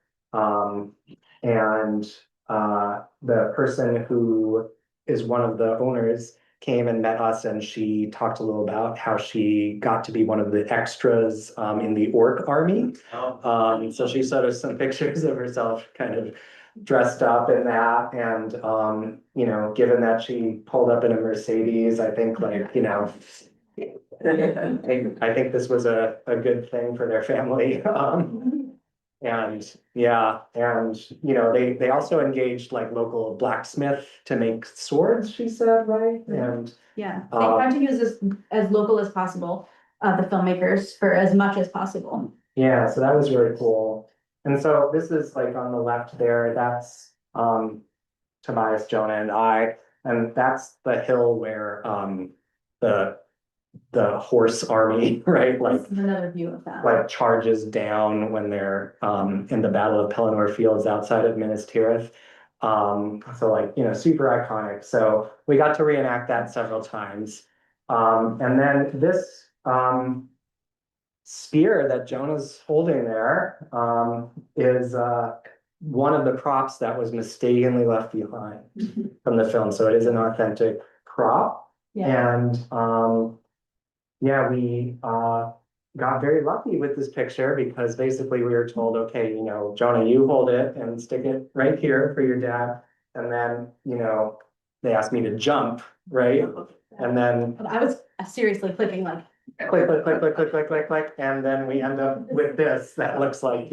and the person who is one of the owners came and met us, and she talked a little about how she got to be one of the extras in the orc army. So she showed us some pictures of herself kind of dressed up in that, and given that she pulled up in a Mercedes, I think like, I think this was a good thing for their family. And yeah, and they also engaged like local blacksmith to make swords, she said, right? And Yeah, they tried to use as local as possible, the filmmakers, for as much as possible. yeah, so that was really cool. And so this is like on the left there, that's Tobias, Jonah, and I, and that's the hill where the horse army, right? Like This is another view of that. like charges down when they're in the Battle of Pelennor Fields outside of Minas Tirith. So like, super iconic. So we got to reenact that several times. And then this spear that Jonah's holding there is one of the props that was mistakenly left behind from the film. So it is an authentic prop. Yeah. And yeah, we got very lucky with this picture because basically we were told, okay, Jonah, you hold it and stick it right here for your dad. And then, they asked me to jump, right? And then I was seriously clicking like. click, click, click, click, click, click, click, click. And then we end up with this that looks like,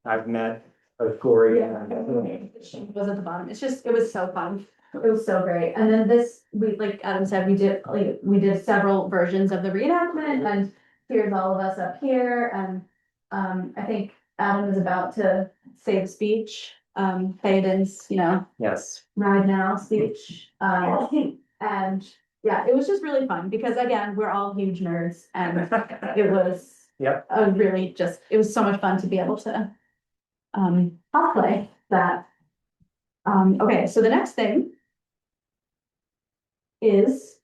I've met a gory. It was at the bottom. It was so fun. It was so great. And then this, like Adam said, we did several versions of the reenactment, and here's all of us up here. And I think Adam is about to say the speech, Theoden's, Yes. ride now speech. And yeah, it was just really fun because again, we're all huge nerds, and it was Yep. it was so much fun to be able to cosplay that. Okay, so the next thing is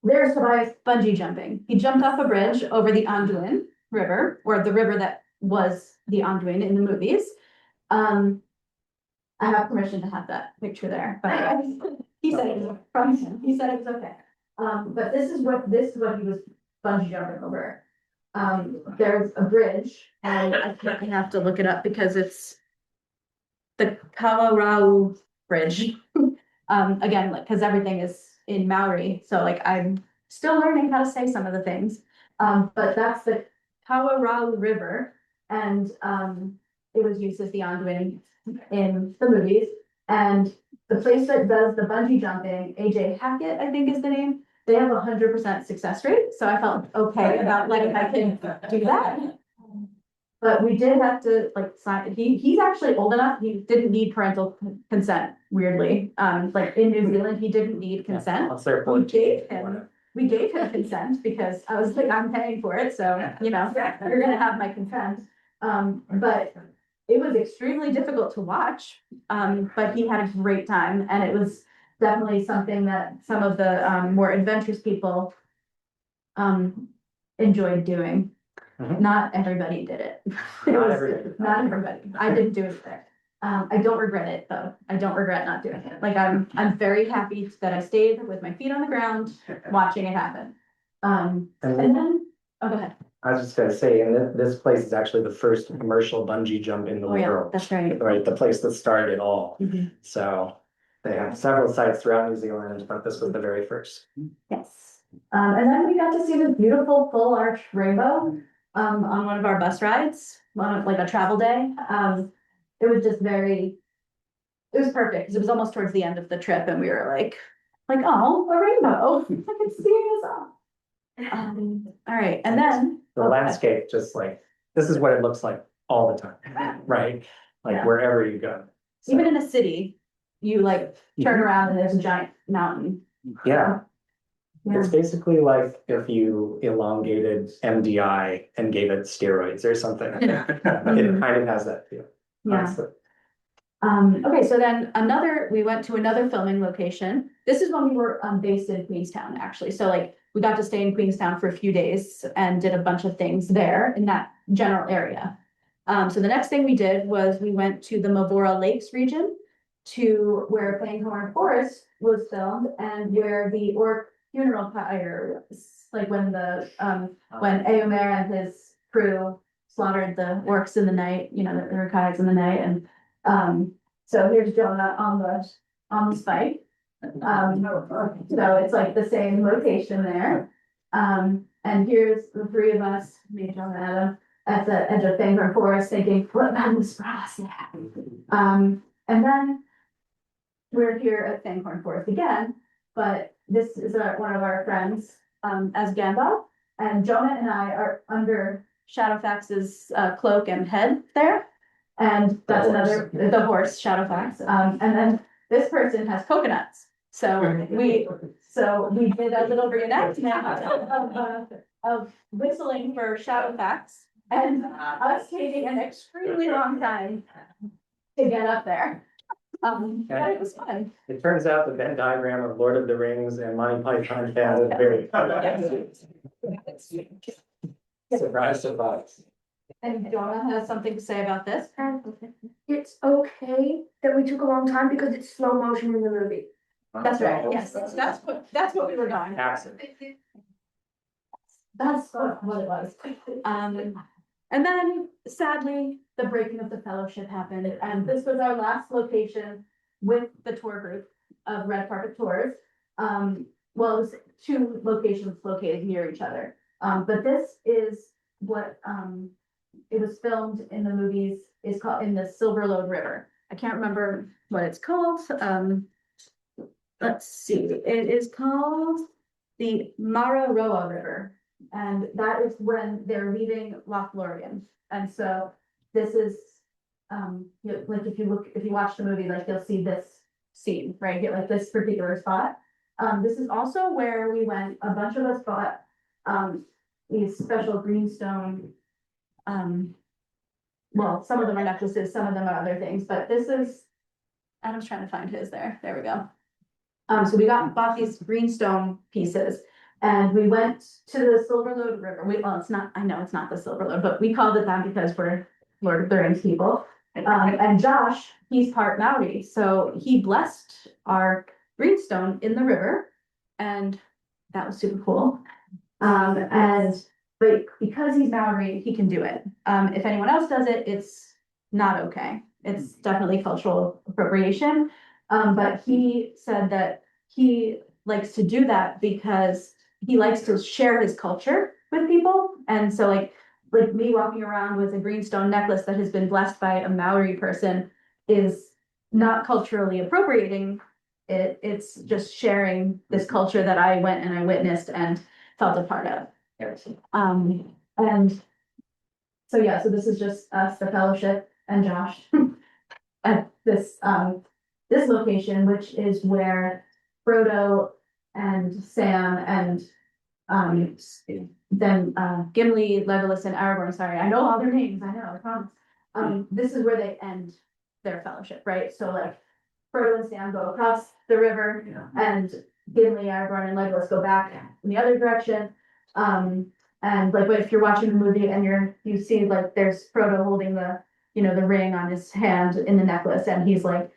there's Tobias bungee jumping. He jumped off a bridge over the Anduin River, or the river that was the Anduin in the movies. I have permission to have that picture there, but he said it was from him. He said it was okay. But this is what he was bungee jumping over. There's a bridge, and I have to look it up because it's the Kawarau Bridge. Again, like, because everything is in Maori, so like I'm still learning how to say some of the things. But that's the Kawarau River, and it was used as the Anduin in the movies. And the place that does the bungee jumping, AJ Hackett, I think is the name, they have 100% success rate. So I felt okay about like if I can do that. But we did have to like sign, he's actually old enough, he didn't need parental consent, weirdly. Like in New Zealand, he didn't need consent. Once they're We gave him consent because I was like, I'm paying for it, so, you're gonna have my consent. But it was extremely difficult to watch, but he had a great time, and it was definitely something that some of the more adventurous people enjoyed doing. Mhm. Not everybody did it. It Not was- everybody. Not everybody. I didn't do it there. I don't regret it though. I don't regret not doing it. Like I'm very happy that I stayed with my feet on the ground, watching it happen. And And then, oh, go ahead. I was just gonna say, and this place is actually the first commercial bungee jump in the Oh, yeah, world. that's right. Right, the place that started it all. Mhm. So they have several sites throughout New Zealand, but this was the very first. Yes. And then we got to see the beautiful full arch rainbow, on one of our bus rides, like a travel day. It was just very, it was perfect, because it was almost towards the end of the trip and we were like, oh, a rainbow, I can see us all. All right, and then. The landscape, just like, this is what it looks like all the time, right? Like Yeah. wherever you go. So, Even in a city, you like turn Mhm. around and there's a giant mountain. Yeah, Yeah. it's basically like if you elongated MDI and gave it steroids or something. It kind of has that feel. Yeah. honestly. Okay, so then we went to another filming location. This is when we were based in Queenstown, actually. So like, we got to stay in Queenstown for a few days and did a bunch of things there in that general area. So the next thing we did was we went to the Mavora Lakes region to where Fangorn Forest was filmed and where the orc funeral pyre was. Like when when Eomer and his crew slaughtered the orcs in the night, the Uruk-hais in the night, and so here's Jonah on the spike. So it's like the same location there. And here's the three of us, me, Jonah, and Adam, at the edge of Fangorn Forest thinking, what madness for us? And then we're here at Fangorn Forest again, but this is one of our friends, as Gamba, and Jonah and I are under Shadowfax's cloak and head there. And that's the horse, Shadowfax. And then this person has coconuts. So we did a little reenactment of whistling for Shadowfax and us taking an extremely long time to get up there. But it was fun. It turns out the Venn diagram of Lord of the Rings and Monty Python fan is very. Surprise, surprise. And Jonah has something to say about this. And it's okay that we took a long time because it's slow motion in the movie. That's right, yes, that's what we were going. Accent. That's what it was. And then sadly, the breaking of the fellowship happened, and this was our last location with the tour group of Red Carpet Tours. Well, it was two locations located near each other. But this is what, it was filmed in the movies, is called in the Silverlode River. I can't remember what it's called. Let's see, it is called the Mararoa River. And that is when they're leaving Lothlorien. And so this is, like if you watch the movie, like you'll see this scene, right? Get like this particular spot. This is also where we went, a bunch of us bought, these special greenstone, well, some of them are necklaces, some of them are other things, but this is, Adam's trying to find his there we go. So we bought these greenstone pieces. And we went to the Silverlode River. I know it's not the Silverlode, but we called it that because we're Lord of the Rings people. And Josh, he's part Maori, so he blessed our greenstone in the river, and that was super cool. But because he's Maori, he can do it. If anyone else does it, it's not okay. It's definitely cultural appropriation. But he said that he likes to do that because he likes to share his culture with people. And so like me walking around with a greenstone necklace that has been blessed by a Maori person is not culturally appropriating it. It's just sharing this culture that I went and I witnessed and felt a part of. And so, yeah, so this is just us, the fellowship, and Josh at this location, which is where Frodo and Sam and then Gimli, Legolas, and Aragorn, sorry, I know all their names, I know, I promise. This is where they end their fellowship, right? So like Frodo and Sam go across the river and Gimli, Aragorn, and Legolas go back in the other direction. And And like, if you're watching a movie and you see like there's Frodo holding the, the ring on his hand in the necklace, and he's like,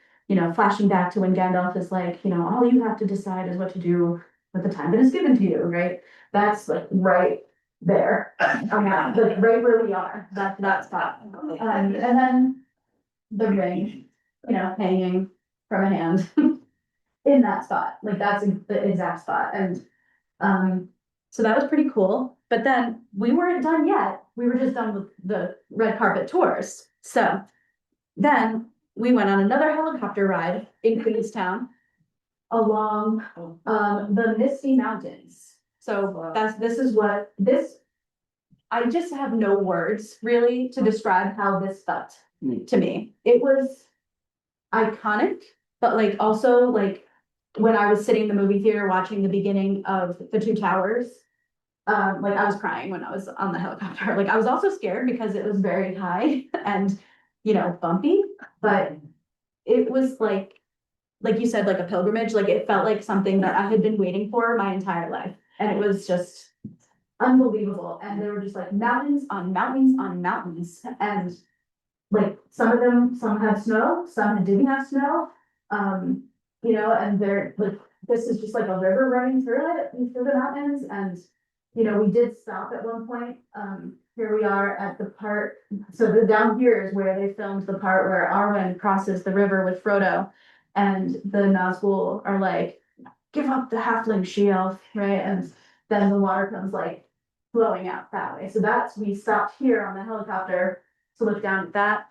flashing back to when Gandalf is like, all you have to decide is what to do with the time that is given to you, right? That's like right there, like right where we are, that spot. And then the ring, hanging from a hand in that spot, like that's the exact spot. And so that was pretty cool. But then we weren't done yet. We were just done with the red carpet tours. So then we went on another helicopter ride in Queenstown along the Misty Mountains. So I just have no words really to describe how this felt to me. It was iconic, but like also like when I was sitting in the movie theater watching the beginning of The Two Towers, like I was crying when I was on the helicopter. Like I was also scared because it was very high and, bumpy, but it was like you said, like a pilgrimage. Like it felt like something that I had been waiting for my entire life. And it was just unbelievable. And there were just like mountains on mountains on mountains. And like some had snow, some didn't have snow. And they're like, this is just like a river running through it, through the mountains. And, we did stop at one point. Here we are at the part, so down here is where they filmed the part where Arwen crosses the river with Frodo. And the Nazgul are like, give up the halfling she-elf, right? And then the water comes like flowing out that way. So we stopped here on the helicopter to look down at that.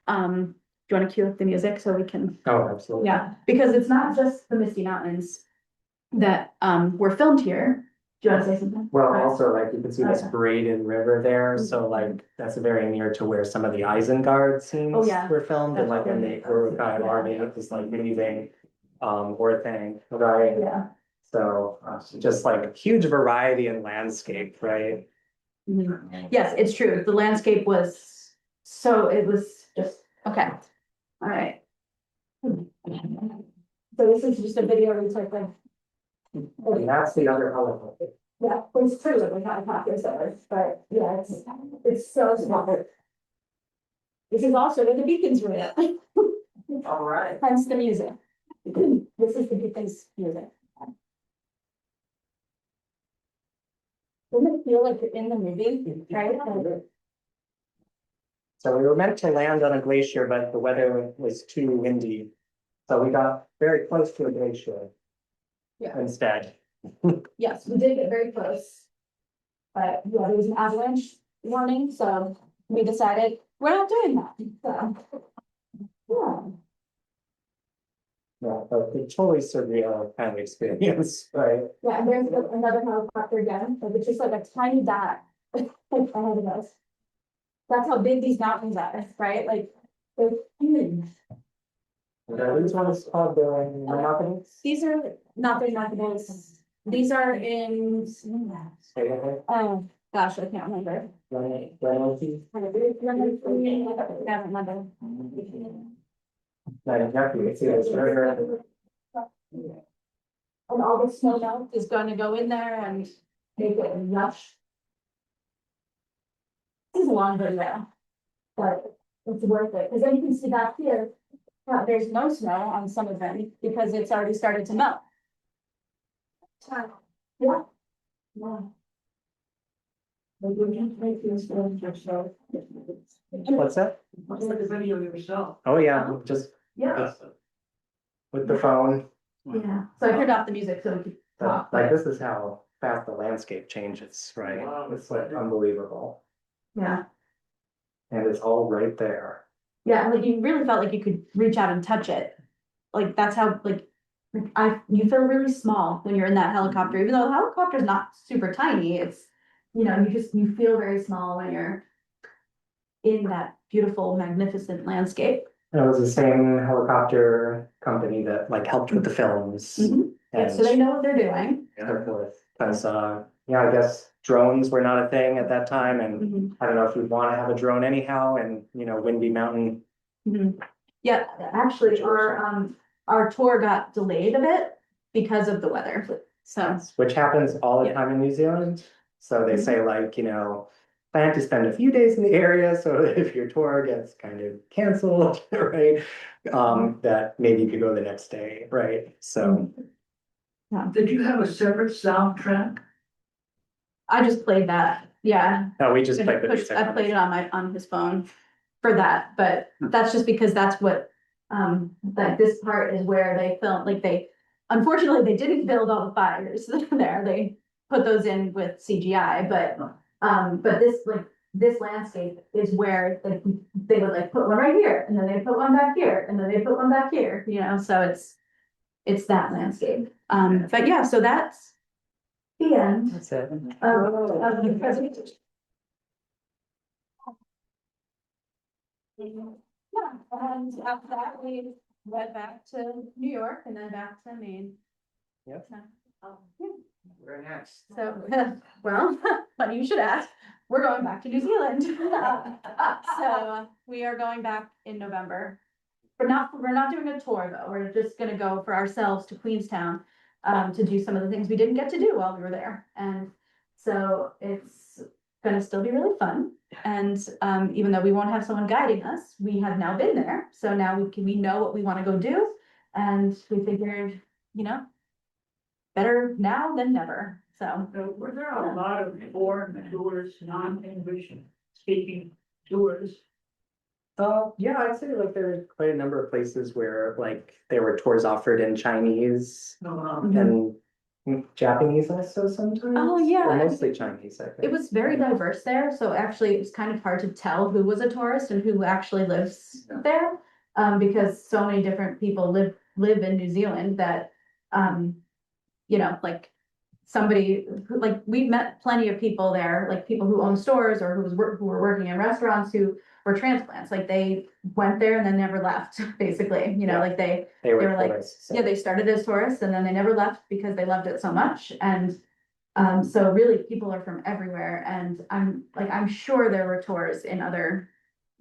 Do you want to cue up the music so we can? Oh, absolutely. Yeah, because it's not just the Misty Mountains that were filmed here. Do you want to say something? Well, also like you can see this Okay. braided river there, so like that's very near to where some of the Isengard scenes Oh, yeah. were filmed, and like when the Uruk-hai army was like leaving Orthanc, right? Yeah. So just like a huge variety in landscape, right? Mhm. Yes, it's true. The landscape was it was just okay. All right. So this is just a video we took of. And that's the other helicopter. Yeah, it's true that we have popular sellers, but yeah, it's so small. This is also where the beacons were at. All right. Hence the music. This is the beacons music. Doesn't it feel like you're in the movie, right? So we were meant to land on a glacier, but the weather was too windy. So we got very close to a glacier. Yeah. Instead. Yes, we did get very close. But yeah, there was an avalanche warning, so we decided we're not doing that. So, yeah. Yeah, but it's totally surreal kind of experience, right? Yeah, and there's another helicopter again, like it's just like a tiny dot ahead of us. That's how big these mountains are, right? Like they're huge. These ones called the mountains. These are not the mountains. These are in, oh, gosh, I can't remember. I can't remember. And all the snow melt is gonna go in there and make it lush. This is a long video, but it's worth it, because then you can see back here, there's no snow on some of them because it's already started to melt. Yeah. Yeah. What's that? Looks like a video of yourself. Oh, yeah, just Yeah. with the phone. Yeah, so I turned off the music so we could talk. Like, this is how fast the landscape changes, right? Wow. It's like unbelievable. Yeah, And it's all right there. yeah, and like you really felt like you could reach out and touch it. Like that's how you feel really small when you're in that helicopter, even though the helicopter is not super tiny, it's, you feel very small when you're in that beautiful, magnificent landscape. It was the same helicopter company that like helped with the films. Mhm. Yeah, so they know what they're doing. So forth. Because, yeah, I guess drones were not a thing at that time, and Mhm. I don't know if you'd want to have a drone anyhow, and windy mountain. Mhm. Yeah, actually, our tour got delayed a bit because of the weather, so. Which happens all the Yeah. time in New Zealand. So they say like, plan to spend a few days in the area, so that if your tour gets kind of canceled, right? That maybe you could go the next day, right? So. Did you have a separate soundtrack? I just played that, yeah. No, we just played the I music. played it on his phone for that, but that's just because that's what, like this part is where they filmed, like unfortunately, they didn't build all the fires there, they put those in with CGI, but this landscape is where they would like put one right here, and then they put one back here, and then they put one back here, so it's that landscape. But yeah, so that's the end That's it. of the presentation. Yeah, and after that, we went back to New York and then back to Maine. Yep. Very next. So, well, funny you should ask, we're going back to New Zealand. So we are going back in November. We're not doing a tour though, we're just gonna go for ourselves to Queenstown to do some of the things we didn't get to do while we were there. And so it's gonna still be really fun. And even though we won't have someone guiding us, we have now been there. So now we know what we want to go do. And we figured, better now than never. So Were there a lot of foreign tours, non-English speaking tours? Yeah, I'd say like there were quite a number of places where like there were tours offered in Chinese and Japanese also sometimes. Oh, yeah. Or mostly Chinese, I think. it was very diverse there. So actually it was kind of hard to tell who was a tourist and who actually lives there. Because so many different people live in New Zealand that, like somebody who, like, we've met plenty of people there, like people who own stores or who were working in restaurants who were transplants, like they went there and then never left, basically, like they were like, tourists, yeah, they started as tourists and then they never left because they loved it so much. And so really people are from everywhere, and I'm sure there were tours in other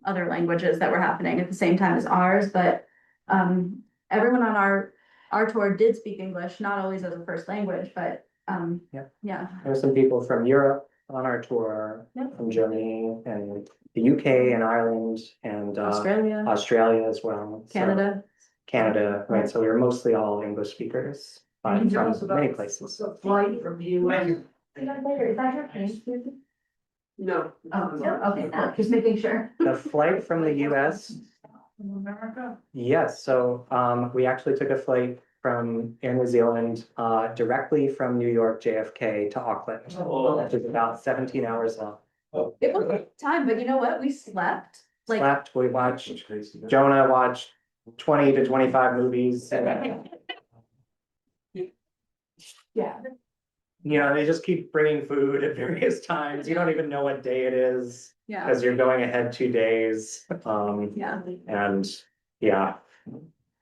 languages that were happening at the same time as ours, but everyone on our tour did speak English, not always as a first language, but yeah. There were some people from Europe on our tour, from Germany and the UK and Ireland and Australia as well. So Canada, right? So we were mostly all English speakers, but Can you tell us from about many places. The flight from the US. Is that your name? No. Oh, okay, just making sure. The flight from the US, From America? yes, so we actually took a flight from Air New Zealand directly from New York JFK to Auckland. Which is about 17 hours long. It was a time, but you know what? We slept. Like, Slept, we watched, Jonah watched 20 to 25 movies. yeah. They just keep bringing food at various times. You don't even know what day it is Yeah. because you're going ahead 2 days. Yeah. And yeah.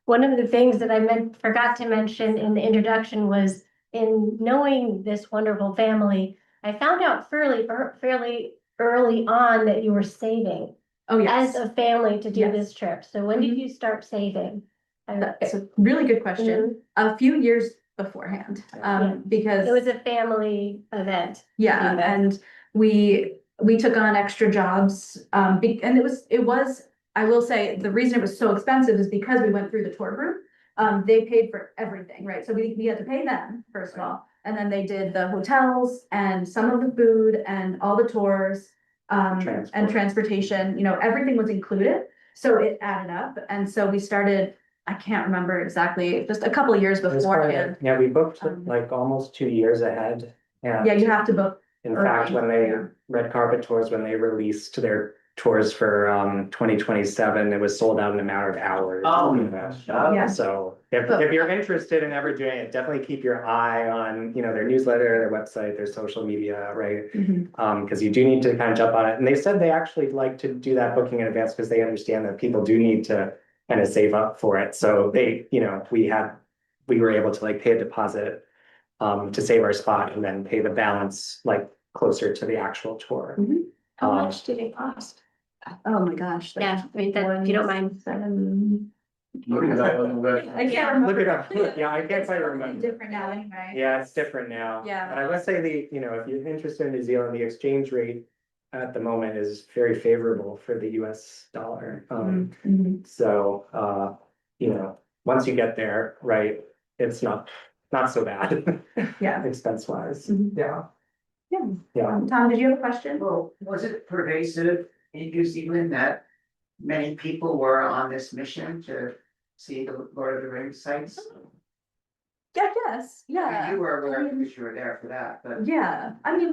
One of the things that I forgot to mention in the introduction was, in knowing this wonderful family, I found out fairly early on that you were saving Oh, yes. as a family to do Yes. this trip. So when did you start saving? That's a really good question. A few years beforehand, because It was a family event. yeah, and we took on extra jobs, and it was, I will say, the reason it was so expensive is because we went through the tour group. They paid for everything, right? So we had to pay them, first of all, and then they did the hotels and some of the food and all the tours, and transportation, everything was included. So it added up. And so we started, I can't remember exactly, just a couple of years It was beforehand. yeah, we booked like almost 2 years ahead. Yeah, you have to book. In fact, when they Yeah. Red Carpet Tours, when they released their tours for 2027, it was sold out in a matter of hours. Oh, Yeah. So if you're interested in ever doing it, definitely keep your eye on, their newsletter, their website, their social media, right? Because you do need to kind of jump on it. And they said they actually like to do that booking in advance because they understand that people do need to kind of save up for it. So they, we were able to like pay a deposit to save our spot and then pay the balance like closer to the actual tour. How much did it cost? Oh my gosh. Yeah, I mean, that, if you don't mind. Look it up on the web. I can't remember. Look it up. Yeah, I can't quite remember. Different now anyway. Yeah, it's different now. Yeah. And I must say if you're interested in New Zealand, the exchange rate at the moment is very favorable for the US dollar. Mhm. So, once you get there, right, it's not so bad. Yeah. Expense wise, Mhm. yeah. Yeah. Yeah. Tom, did you have a question? Well, was it pervasive in New Zealand that many people were on this mission to see the Lord of the Rings sites? Yeah, yes, I mean, yeah. you were I aware mean, because you were there for that, but. Yeah, I mean,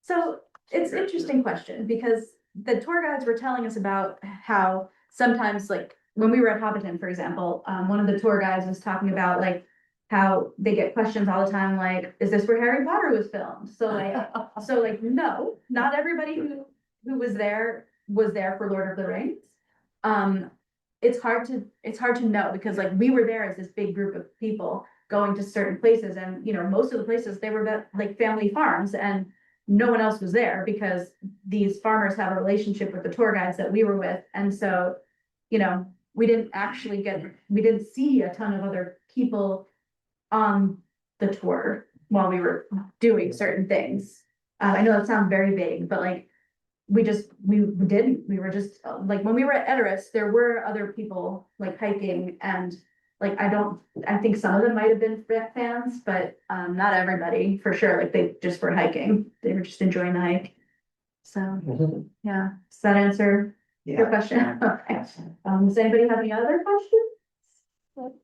so it's an interesting question because the tour guides were telling us about how sometimes like when we were at Hobbiton, for example, one of the tour guides was talking about like how they get questions all the time, like, is this where Harry Potter was filmed? So like, no, not everybody who was there for Lord of the Rings. It's hard to know because like we were there as this big group of people going to certain places and most of the places they were like family farms and no one else was there because these farmers have a relationship with the tour guides that we were with. And so, we didn't see a ton of other people on the tour while we were doing certain things. I know that sounds very vague, but like, we were just like, when we were at Edoras, there were other people like hiking and like, I think some of them might have been fans, but not everybody for sure. Like they just were hiking. They were just enjoying the hike. So, Mhm. yeah, does that answer your question? Okay. Does anybody have any other questions?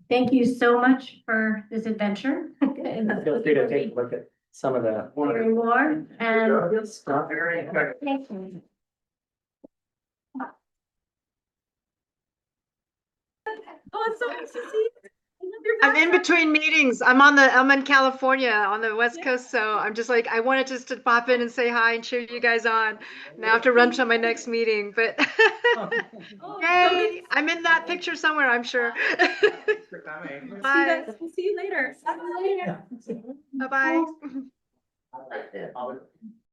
Thank you so much for this adventure. Feel free to take a look at some of the. Hearing more and Stop. thank you. Oh, it's so nice to see you. I'm in between meetings. I'm in California on the West Coast, so I'm just like, I wanted just to pop in and say hi and cheer you guys on. Now I have to run to my next meeting, but yay, I'm in that picture somewhere, I'm sure. Thanks for coming. Bye. We'll see you later. Bye-bye. I liked it.